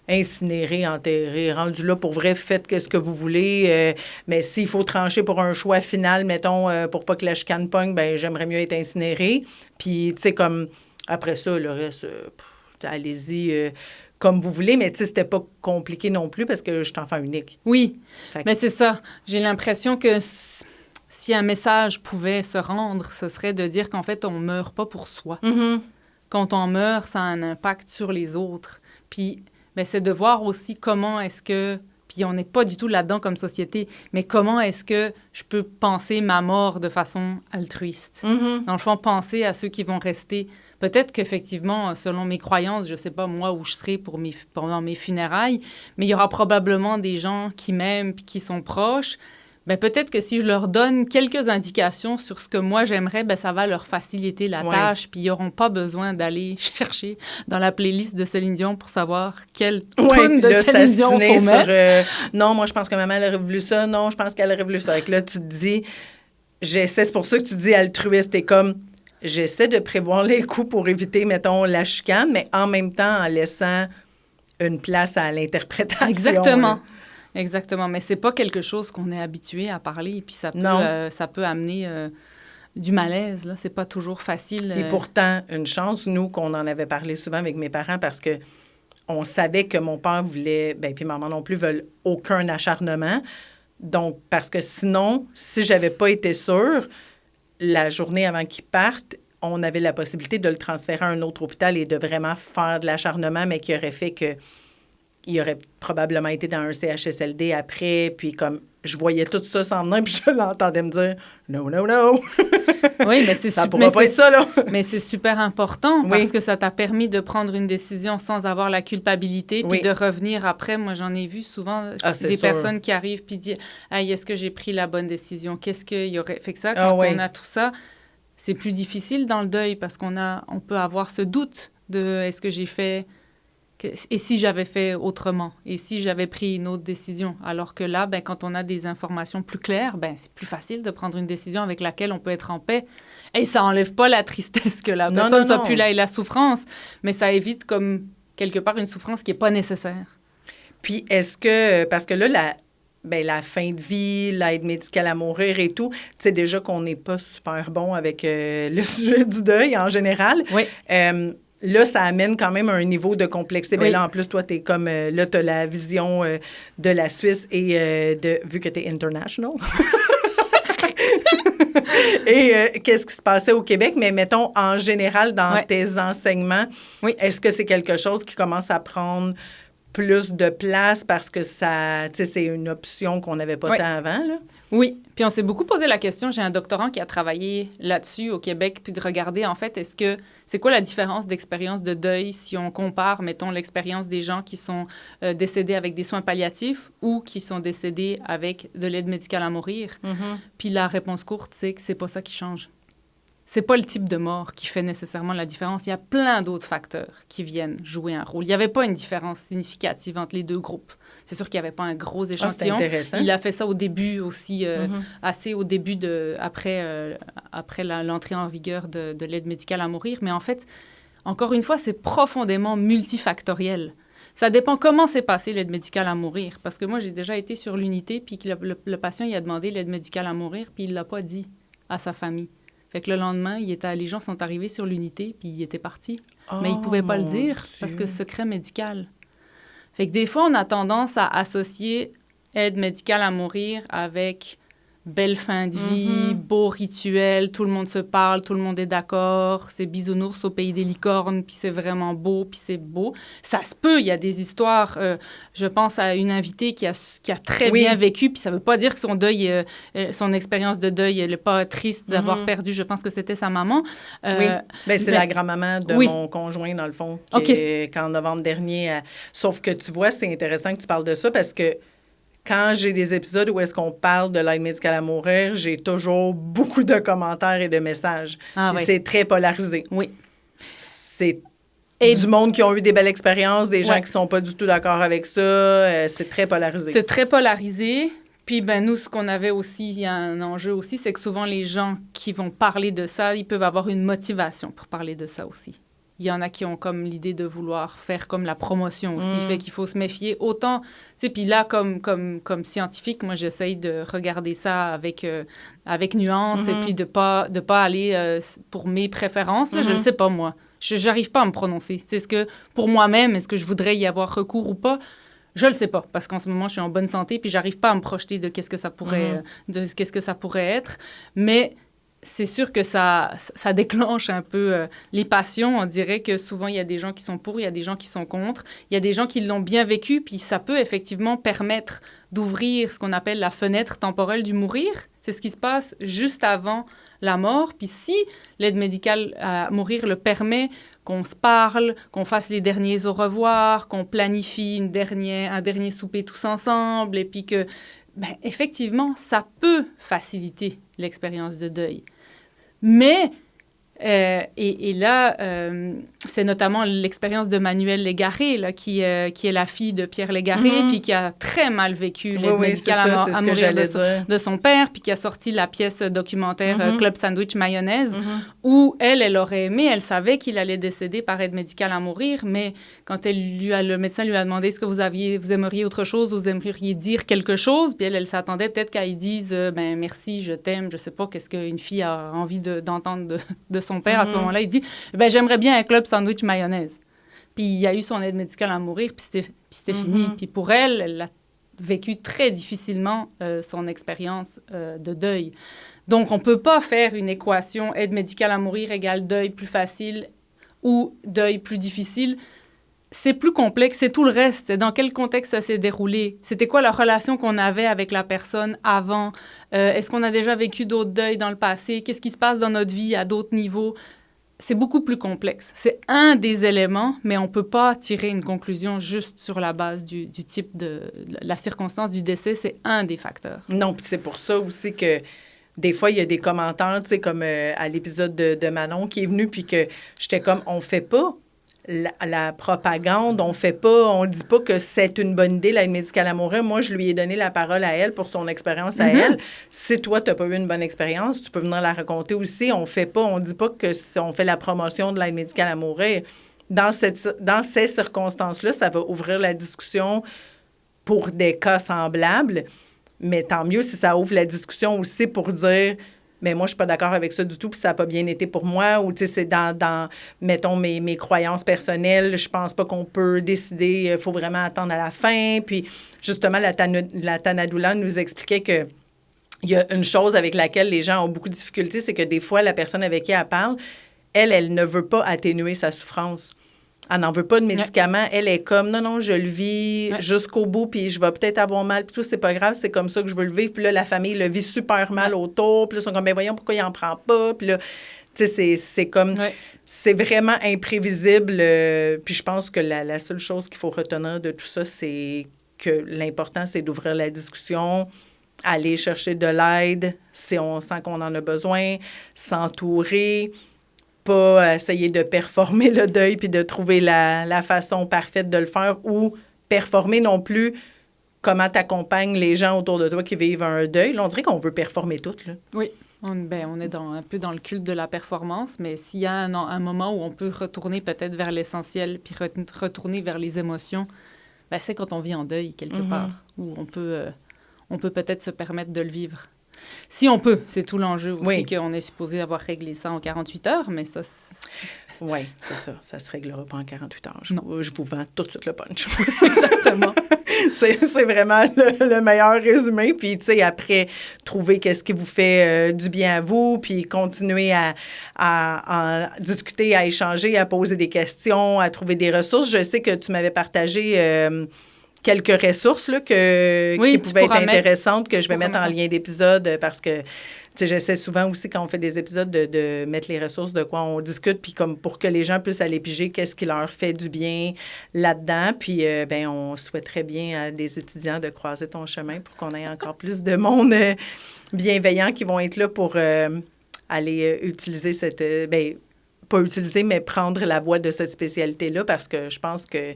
Speaker 1: incinérer, enterrer, rendu là, pour vrai, faites ce que vous voulez. Mais s'il faut trancher pour un choix final, mettons, pour pas que la chicane pogne, ben j'aimerais mieux être incinéré. Puis, tu sais, comme, après ça, le reste, allez-y comme vous voulez, mais tu sais, c'était pas compliqué non plus parce que je suis enfant unique.
Speaker 2: Oui, mais c'est ça. J'ai l'impression que si un message pouvait se rendre, ce serait de dire qu'en fait, on meurt pas pour soi. Quand on meurt, ça a un impact sur les autres. Puis, ben, c'est de voir aussi comment est-ce que, puis on n'est pas du tout là-dedans comme société, mais comment est-ce que je peux penser ma mort de façon altruiste? Dans le fond, penser à ceux qui vont rester. Peut-être qu'effectivement, selon mes croyances, je ne sais pas moi où je serai pendant mes funérailles, mais il y aura probablement des gens qui m'aiment puis qui sont proches. Ben, peut-être que si je leur donne quelques indications sur ce que moi j'aimerais, ben, ça va leur faciliter la tâche, puis ils n'auront pas besoin d'aller chercher dans la playlist de Céline Dion pour savoir quelle tune de Céline Dion faut mettre.
Speaker 1: Non, moi, je pense que maman, elle aurait voulu ça. Non, je pense qu'elle aurait voulu ça. Et là, tu te dis, c'est pour ça que tu dis altruiste. T'es comme, j'essaie de prévoir les coups pour éviter, mettons, la chicane, mais en même temps, en laissant une place à l'interprétation.
Speaker 2: Exactement. Exactement, mais c'est pas quelque chose qu'on est habitué à parler, puis ça peut amener du malaise, là. C'est pas toujours facile.
Speaker 1: Et pourtant, une chance, nous, qu'on en avait parlé souvent avec mes parents, parce que on savait que mon père voulait, puis maman non plus, veulent aucun acharnement. Donc, parce que sinon, si j'avais pas été sûre, la journée avant qu'il parte, on avait la possibilité de le transférer à un autre hôpital et de vraiment faire de l'acharnement, mais qui aurait fait que il aurait probablement été dans un CHSLD après, puis comme je voyais tout ça s'en venir, puis je l'entendais me dire « No, no, no! »
Speaker 2: Oui, mais c'est
Speaker 1: ça pourra pas être ça, là!
Speaker 2: Mais c'est super important parce que ça t'a permis de prendre une décision sans avoir la culpabilité, puis de revenir après. Moi, j'en ai vu souvent des personnes qui arrivent puis disent « Hey, est-ce que j'ai pris la bonne décision? Qu'est-ce qu'il y aurait... » Fait que ça, quand on a tout ça, c'est plus difficile dans le deuil parce qu'on peut avoir ce doute de « Est-ce que j'ai fait... » Et si j'avais fait autrement? Et si j'avais pris une autre décision? Alors que là, quand on a des informations plus claires, c'est plus facile de prendre une décision avec laquelle on peut être en paix. Et ça enlève pas la tristesse que la personne ne soit plus là et la souffrance, mais ça évite comme quelque part une souffrance qui n'est pas nécessaire.
Speaker 1: Puis est-ce que... Parce que là, la fin de vie, l'aide médicale à mourir et tout, tu sais déjà qu'on n'est pas super bon avec le sujet du deuil en général.
Speaker 2: Oui.
Speaker 1: Là, ça amène quand même un niveau de complexité. Oui. Là, en plus, toi, t'es comme... là, t'as la vision de la Suisse et vu que t'es international. Et qu'est-ce qui se passait au Québec? Mais mettons, en général, dans tes enseignements, est-ce que c'est quelque chose qui commence à prendre plus de place parce que ça, tu sais, c'est une option qu'on n'avait pas tant avant, là?
Speaker 2: Oui, puis on s'est beaucoup posé la question. J'ai un doctorant qui a travaillé là-dessus au Québec, puis de regarder, en fait, c'est quoi la différence d'expérience de deuil si on compare, mettons, l'expérience des gens qui sont décédés avec des soins palliatifs ou qui sont décédés avec de l'aide médicale à mourir. Puis la réponse courte, c'est que c'est pas ça qui change. C'est pas le type de mort qui fait nécessairement la différence. Il y a plein d'autres facteurs qui viennent jouer un rôle. Il n'y avait pas une différence significative entre les deux groupes. C'est sûr qu'il n'y avait pas un gros échantillon. Il a fait ça au début aussi, assez au début après l'entrée en vigueur de l'aide médicale à mourir. Mais en fait, encore une fois, c'est profondément multifactoriel. Ça dépend comment s'est passée l'aide médicale à mourir. Parce que moi, j'ai déjà été sur l'unité, puis le patient il a demandé l'aide médicale à mourir, puis il ne l'a pas dit à sa famille. Fait que le lendemain, les gens sont arrivés sur l'unité, puis il était parti. Mais il ne pouvait pas le dire parce que secret médical. Fait que des fois, on a tendance à associer aide médicale à mourir avec belle fin de vie, beau rituel, tout le monde se parle, tout le monde est d'accord, c'est bisounours au pays des licornes, puis c'est vraiment beau, puis c'est beau. Ça se peut, il y a des histoires. Je pense à une invitée qui a très bien vécu, puis ça veut pas dire que son deuil, son expérience de deuil, elle est pas triste d'avoir perdu, je pense que c'était sa maman.
Speaker 1: Oui, ben, c'est la grand-maman de mon conjoint, dans le fond, qu'en novembre dernier. Sauf que tu vois, c'est intéressant que tu parles de ça parce que quand j'ai des épisodes où est-ce qu'on parle de l'aide médicale à mourir, j'ai toujours beaucoup de commentaires et de messages. C'est très polarisé.
Speaker 2: Oui.
Speaker 1: C'est du monde qui ont eu des belles expériences, des gens qui sont pas du tout d'accord avec ça. C'est très polarisé.
Speaker 2: C'est très polarisé. Puis, ben nous, ce qu'on avait aussi, il y a un enjeu aussi, c'est que souvent, les gens qui vont parler de ça, ils peuvent avoir une motivation pour parler de ça aussi. Il y en a qui ont comme l'idée de vouloir faire comme la promotion aussi, fait qu'il faut se méfier autant. Tu sais, puis là, comme scientifique, moi, j'essaye de regarder ça avec nuance et puis de pas aller pour mes préférences. Là, je ne sais pas, moi. Je n'arrive pas à me prononcer. C'est ce que, pour moi-même, est-ce que je voudrais y avoir recours ou pas? Je le sais pas, parce qu'en ce moment, je suis en bonne santé puis j'arrive pas à me projeter de qu'est-ce que ça pourrait être. Mais c'est sûr que ça déclenche un peu les passions. On dirait que souvent, il y a des gens qui sont pour, il y a des gens qui sont contre. Il y a des gens qui l'ont bien vécu, puis ça peut effectivement permettre d'ouvrir ce qu'on appelle la fenêtre temporelle du mourir. C'est ce qui se passe juste avant la mort. Puis si l'aide médicale à mourir le permet, qu'on se parle, qu'on fasse les derniers au revoir, qu'on planifie un dernier souper tous ensemble, et puis que, ben, effectivement, ça peut faciliter l'expérience de deuil. Mais, et là, c'est notamment l'expérience de Manuelle Légaré, là, qui est la fille de Pierre Légaré, puis qui a très mal vécu l'aide médicale à mourir de son père, puis qui a sorti la pièce documentaire Club Sandwich Mayonnaise, où elle aurait aimé, elle savait qu'il allait décéder par aide médicale à mourir, mais quand le médecin lui a demandé est-ce que vous aimeriez autre chose, vous aimeriez dire quelque chose, puis elle s'attendait peut-être qu'elle dise ben merci, je t'aime, je sais pas qu'est-ce qu'une fille a envie d'entendre de son père. À ce moment-là, il dit ben j'aimerais bien un Club Sandwich Mayonnaise. Puis il y a eu son aide médicale à mourir, puis c'était fini. Puis pour elle a vécu très difficilement son expérience de deuil. Donc, on ne peut pas faire une équation aide médicale à mourir égale deuil plus facile ou deuil plus difficile. C'est plus complexe, c'est tout le reste. C'est dans quel contexte ça s'est déroulé? C'était quoi la relation qu'on avait avec la personne avant? Est-ce qu'on a déjà vécu d'autres deuils dans le passé? Qu'est-ce qui se passe dans notre vie à d'autres niveaux? C'est beaucoup plus complexe. C'est un des éléments, mais on ne peut pas tirer une conclusion juste sur la base du type de la circonstance du décès. C'est un des facteurs.
Speaker 1: Non, puis c'est pour ça aussi que des fois, il y a des commentaires, tu sais, comme à l'épisode de Manon qui est venu, puis que j'étais comme, on fait pas la propagande, on dit pas que c'est une bonne idée, l'aide médicale à mourir. Moi, je lui ai donné la parole à elle pour son expérience à elle. Si toi, tu n'as pas eu une bonne expérience, tu peux venir la raconter aussi. On dit pas que si on fait la promotion de l'aide médicale à mourir. Dans ces circonstances-là, ça va ouvrir la discussion pour des cas semblables, mais tant mieux si ça ouvre la discussion aussi pour dire mais moi, je suis pas d'accord avec ça du tout, puis ça n'a pas bien été pour moi, ou, tu sais, c'est dans mettons, mes croyances personnelles, je pense pas qu'on peut décider, il faut vraiment attendre à la fin. Puis, justement, la Tanadoula nous expliquait que il y a une chose avec laquelle les gens ont beaucoup de difficultés, c'est que des fois, la personne avec qui elle parle, elle ne veut pas atténuer sa souffrance. Elle n'en veut pas de médicaments. Elle est comme, non, je le vis jusqu'au bout, puis je vais peut-être avoir mal, puis tout, c'est pas grave, c'est comme ça que je veux le vivre. Puis là, la famille le vit super mal autour, puis là, ils sont comme, ben voyons, pourquoi il n'en prend pas? Puis là, tu sais, c'est comme, c'est vraiment imprévisible. Puis je pense que la seule chose qu'il faut retenir de tout ça, c'est que l'important, c'est d'ouvrir la discussion, aller chercher de l'aide si on sent qu'on en a besoin, s'entourer, pas essayer de performer le deuil puis de trouver la façon parfaite de le faire ou performer non plus comment tu accompagnes les gens autour de toi qui vivent un deuil. Là, on dirait qu'on veut performer tout, là.
Speaker 2: Oui, on est un peu dans le culte de la performance, mais s'il y a un moment où on peut retourner peut-être vers l'essentiel puis retourner vers les émotions, ben, c'est quand on vit en deuil quelque part, où on peut peut-être se permettre de le vivre. Si on peut, c'est tout l'enjeu aussi qu'on est supposé avoir réglé ça en 48 heures, mais ça...
Speaker 1: Oui, c'est ça. Ça se réglera pas en 48 heures. Je vous vends tout de suite le punch.
Speaker 2: Exactement.
Speaker 1: C'est vraiment le meilleur résumé. Puis, tu sais, après, trouver qu'est-ce qui vous fait du bien à vous, puis continuer à discuter, à échanger, à poser des questions, à trouver des ressources. Je sais que tu m'avais partagé quelques ressources là, qui pouvaient être intéressantes, que je vais mettre en lien d'épisode parce que tu sais, j'essaie souvent aussi, quand on fait des épisodes, de mettre les ressources de quoi on discute, puis comme pour que les gens puissent aller piger qu'est-ce qui leur fait du bien là-dedans. Puis, ben on souhaiterait bien à des étudiants de croiser ton chemin pour qu'on ait encore plus de monde bienveillant qui vont être là pour aller utiliser cette... ben pas utiliser, mais prendre la voie de cette spécialité-là, parce que je pense que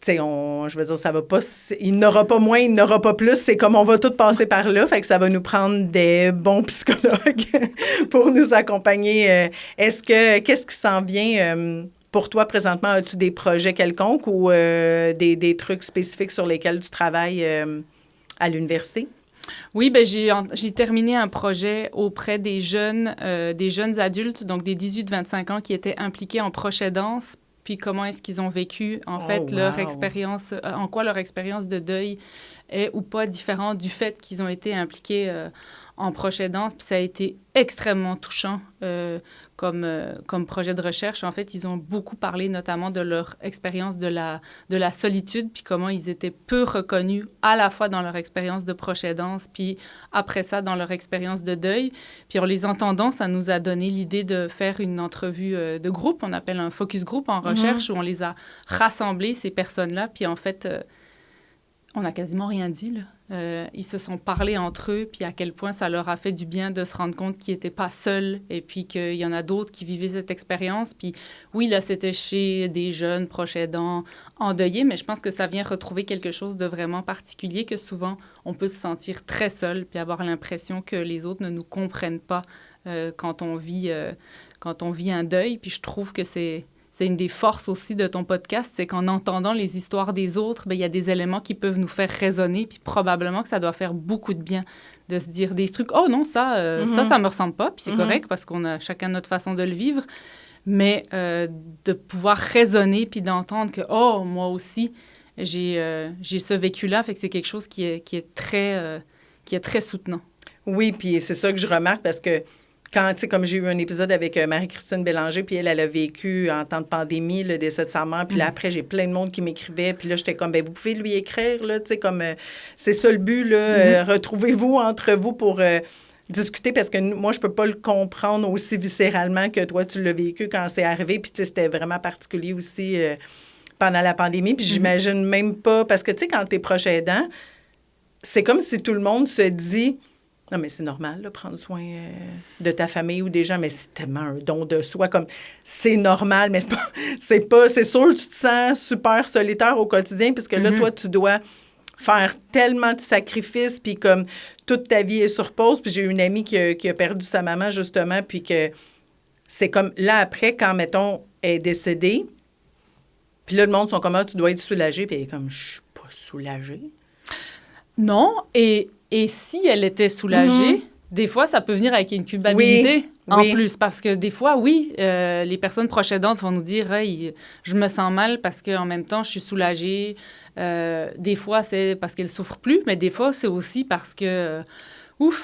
Speaker 1: tu sais, je veux dire, ça va pas... Il n'aura pas moins, il n'aura pas plus. C'est comme on va tous passer par là. Fait que ça va nous prendre des bons psychologues pour nous accompagner. Qu'est-ce qui s'en vient pour toi présentement? As-tu des projets quelconques ou des trucs spécifiques sur lesquels tu travailles à l'université?
Speaker 2: Oui, ben j'ai terminé un projet auprès des jeunes adultes, donc des 18-25 ans qui étaient impliqués en proche-aidance. Puis comment est-ce qu'ils ont vécu, en fait, leur expérience, en quoi leur expérience de deuil est ou pas différente du fait qu'ils ont été impliqués en proche-aidance. Puis ça a été extrêmement touchant comme projet de recherche. En fait, ils ont beaucoup parlé notamment de leur expérience de la solitude, puis comment ils étaient peu reconnus à la fois dans leur expérience de proche-aidance, puis après ça, dans leur expérience de deuil. Puis en les entendant, ça nous a donné l'idée de faire une entrevue de groupe. On appelle un focus group en recherche, où on les a rassemblés, ces personnes-là. Puis en fait, on n'a quasiment rien dit, là. Ils se sont parlé entre eux, puis à quel point ça leur a fait du bien de se rendre compte qu'ils n'étaient pas seuls et puis qu'il y en a d'autres qui vivaient cette expérience. Puis oui, là, c'était chez des jeunes proches aidants endeuillés, mais je pense que ça vient retrouver quelque chose de vraiment particulier, que souvent, on peut se sentir très seul puis avoir l'impression que les autres ne nous comprennent pas quand on vit un deuil. Puis je trouve que c'est une des forces aussi de ton podcast, c'est qu'en entendant les histoires des autres, bien, il y a des éléments qui peuvent nous faire résonner, puis probablement que ça doit faire beaucoup de bien de se dire des trucs. Oh non, ça me ressemble pas, puis c'est correct parce qu'on a chacun notre façon de le vivre, mais de pouvoir raisonner puis d'entendre que oh moi aussi j'ai ce vécu-là, fait que c'est quelque chose qui est très soutenant.
Speaker 1: Oui, puis c'est ça que je remarque parce que quand, tu sais, comme j'ai eu un épisode avec Marie-Christine Bélanger, puis elle a vécu en temps de pandémie le décès de sa mère, puis là, après, j'ai plein de monde qui m'écrivait, puis là, j'étais comme, bien, vous pouvez lui écrire, là, tu sais, comme, c'est ça le but, là, retrouvez-vous entre vous pour discuter, parce que moi, je peux pas le comprendre aussi viscéralement que toi, tu l'as vécu quand c'est arrivé, puis tu sais, c'était vraiment particulier aussi pendant la pandémie, puis j'imagine même pas, parce que, tu sais, quand t'es proche aidant, c'est comme si tout le monde se dit... Non, mais c'est normal, là, prendre soin de ta famille ou des gens, mais c'est tellement un don de soi, comme c'est normal, mais c'est sûr que tu te sens super solitaire au quotidien, puisque là, toi, tu dois faire tellement de sacrifices, puis comme toute ta vie est sur pause, puis j'ai une amie qui a perdu sa maman, justement, puis que c'est comme, là, après, quand, mettons, elle est décédée, puis là, le monde sont comme, ah, tu dois être soulagée, puis elle est comme, je suis pas soulagée.
Speaker 2: Non, et si elle était soulagée, des fois, ça peut venir avec une culpabilité en plus. Parce que des fois, les personnes proches aidantes vont nous dire hey, « je me sens mal parce qu'en même temps, je suis soulagée. » Des fois, c'est parce qu'elle ne souffre plus, mais des fois, c'est aussi parce que... c'est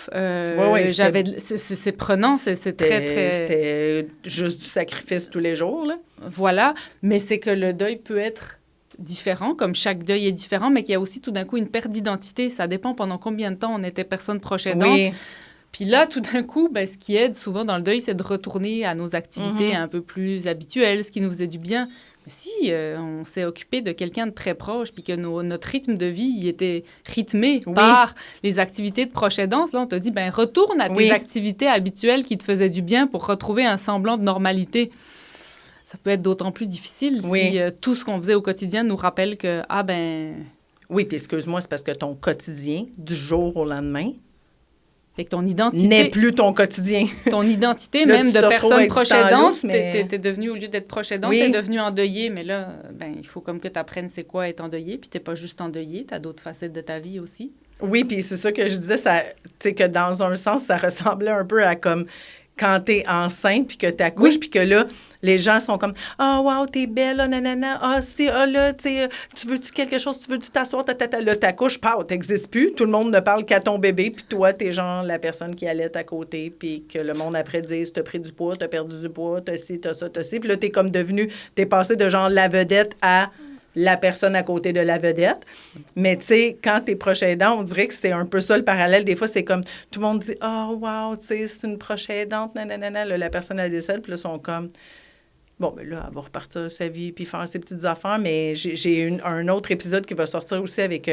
Speaker 2: prenant, c'est très, très...
Speaker 1: C'était juste du sacrifice tous les jours, là.
Speaker 2: Voilà, mais c'est que le deuil peut être différent, comme chaque deuil est différent, mais qu'il y a aussi tout d'un coup une perte d'identité. Ça dépend pendant combien de temps on était personne proche aidante. Oui. Puis là, tout d'un coup, ben, ce qui aide souvent dans le deuil, c'est de retourner à nos activités un peu plus habituelles, ce qui nous faisait du bien. Mais si on s'est occupé de quelqu'un de très proche, puis que notre rythme de vie il était rythmé par les activités de proche aidance, là, on te dit, ben retourne à tes activités habituelles qui te faisaient du bien pour retrouver un semblant de normalité. Ça peut être d'autant plus difficile si tout ce qu'on faisait au quotidien nous rappelle que,
Speaker 1: Oui, puis excuse-moi, c'est parce que ton quotidien, du jour au lendemain...
Speaker 2: Fait que ton identité...
Speaker 1: n'est plus ton quotidien.
Speaker 2: Ton identité, là, même de personne proche aidante, t'es devenue, au lieu d'être proche aidante, t'es devenue endeuillée. Mais là, il faut comme que t'apprennes c'est quoi être endeuillée. Puis t'es pas juste endeuillée, t'as d'autres facettes de ta vie aussi.
Speaker 1: Oui, puis c'est ça que je disais, tu sais, que dans un sens, ça ressemblait un peu à comme... quand t'es enceinte, puis que t'accouches,
Speaker 2: Oui.
Speaker 1: puis que là, les gens sont comme « Ah, wow, t'es belle, ah, nanana, ah, si, ah, là, tu sais, tu veux-tu quelque chose, tu veux-tu t'asseoir, tatata. » Là, t'accouches, paf, t'existes plus. Tout le monde ne parle qu'à ton bébé, puis toi, t'es genre la personne qui allait à côté, puis que le monde après dise « T'as pris du poids, t'as perdu du poids, t'as ci, t'as ça, t'as ci. » Puis là, t'es comme devenu, t'es passé de genre la vedette à la personne à côté de la vedette. Mais tu sais, quand t'es proche aidant, on dirait que c'est un peu ça le parallèle. Des fois, c'est comme, tout le monde dit « Oh, wow, tu sais, c'est une proche aidante, nanana. » Là, la personne, elle décède, puis là, ils sont comme... Bon, ben là, elle va repartir sa vie puis faire ses petites affaires, mais j'ai un autre épisode qui va sortir aussi avec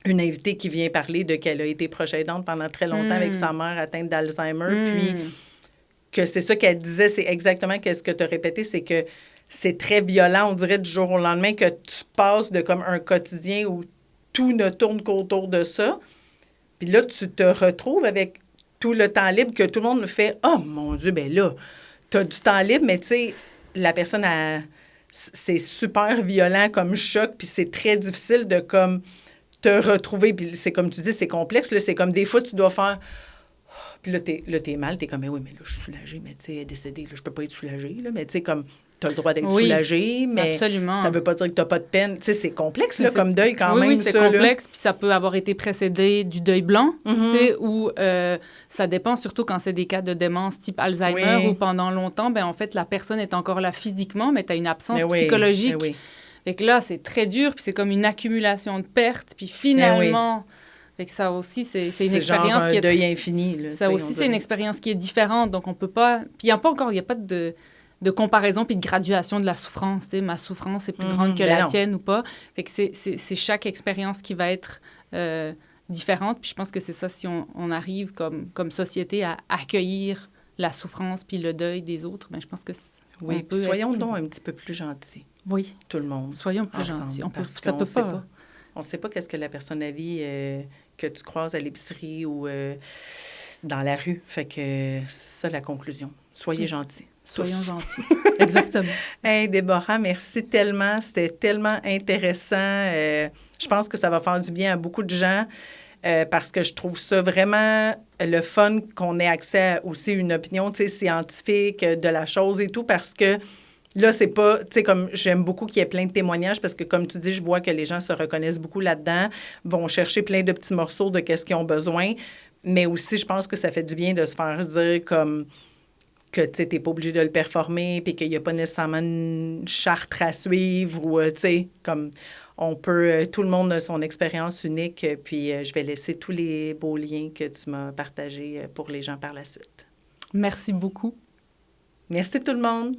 Speaker 1: une invitée qui vient parler de qu'elle a été proche aidante pendant très longtemps avec sa mère atteinte d'Alzheimer, puis que c'est ça qu'elle disait, c'est exactement ce que tu as répété, c'est que c'est très violent, on dirait, du jour au lendemain, que tu passes de comme un quotidien où tout ne tourne qu'autour de ça, puis là, tu te retrouves avec tout le temps libre que tout le monde me fait « Oh, mon Dieu, ben là, t'as du temps libre, mais tu sais, la personne, c'est super violent comme choc, puis c'est très difficile de comme te retrouver. Puis c'est comme tu dis, c'est complexe, là, c'est comme des fois, tu dois faire... Puis là, t'es mal, t'es comme, oui, mais là, je suis soulagée, mais tu sais, elle est décédée, là, je peux pas être soulagée, là, mais tu sais, comme, t'as le droit d'être soulagée, mais
Speaker 2: absolument.
Speaker 1: Ça veut pas dire que t'as pas de peine. Tu sais, c'est complexe, là, comme deuil, quand même,
Speaker 2: oui, c'est
Speaker 1: ça,
Speaker 2: complexe, puis ça peut avoir été précédé du deuil blanc, tu sais, où ça dépend, surtout quand c'est des cas de démence type Alzheimer, où pendant longtemps, ben en fait, la personne est encore là physiquement, mais t'as une absence psychologique. Fait que là, c'est très dur, puis c'est comme une accumulation de pertes, puis finalement... Fait que ça aussi, c'est une expérience qui est...
Speaker 1: C'est un deuil infini. Là,
Speaker 2: ça aussi, c'est une expérience qui est différente. Donc, on peut pas... Puis, il n'y a pas de comparaison puis de graduation de la souffrance. Tu sais, ma souffrance est plus grande que la tienne ou pas. Fait que c'est chaque expérience qui va être différente. Puis, je pense que c'est ça, si on arrive comme société à accueillir la souffrance puis le deuil des autres, bien, je pense que...
Speaker 1: Oui, puis soyons donc un petit peu plus gentils.
Speaker 2: Oui.
Speaker 1: Tout le monde.
Speaker 2: Soyons plus gentils.
Speaker 1: Ça peut pas... On ne sait pas qu'est-ce que la personne a vit que tu croises à l'épicerie ou dans la rue. Fait que c'est ça la conclusion. Soyez gentils.
Speaker 2: Soyons gentils. Exactement.
Speaker 1: Hey, Déborah, merci tellement. C'était tellement intéressant. Je pense que ça va faire du bien à beaucoup de gens parce que je trouve ça vraiment le fun qu'on ait accès à aussi une opinion scientifique de la chose et tout parce que là, c'est pas, tu sais, comme j'aime beaucoup qu'il y ait plein de témoignages parce que, comme tu dis, je vois que les gens se reconnaissent beaucoup là-dedans, vont chercher plein de petits morceaux de qu'est-ce qu'ils ont besoin. Mais aussi, je pense que ça fait du bien de se faire dire comme que, tu sais, t'es pas obligé de le performer puis qu'il n'y a pas nécessairement une charte à suivre ou, tu sais, comme on peut, tout le monde a son expérience unique. Puis, je vais laisser tous les beaux liens que tu m'as partagés pour les gens par la suite.
Speaker 2: Merci beaucoup.
Speaker 1: Merci tout le monde.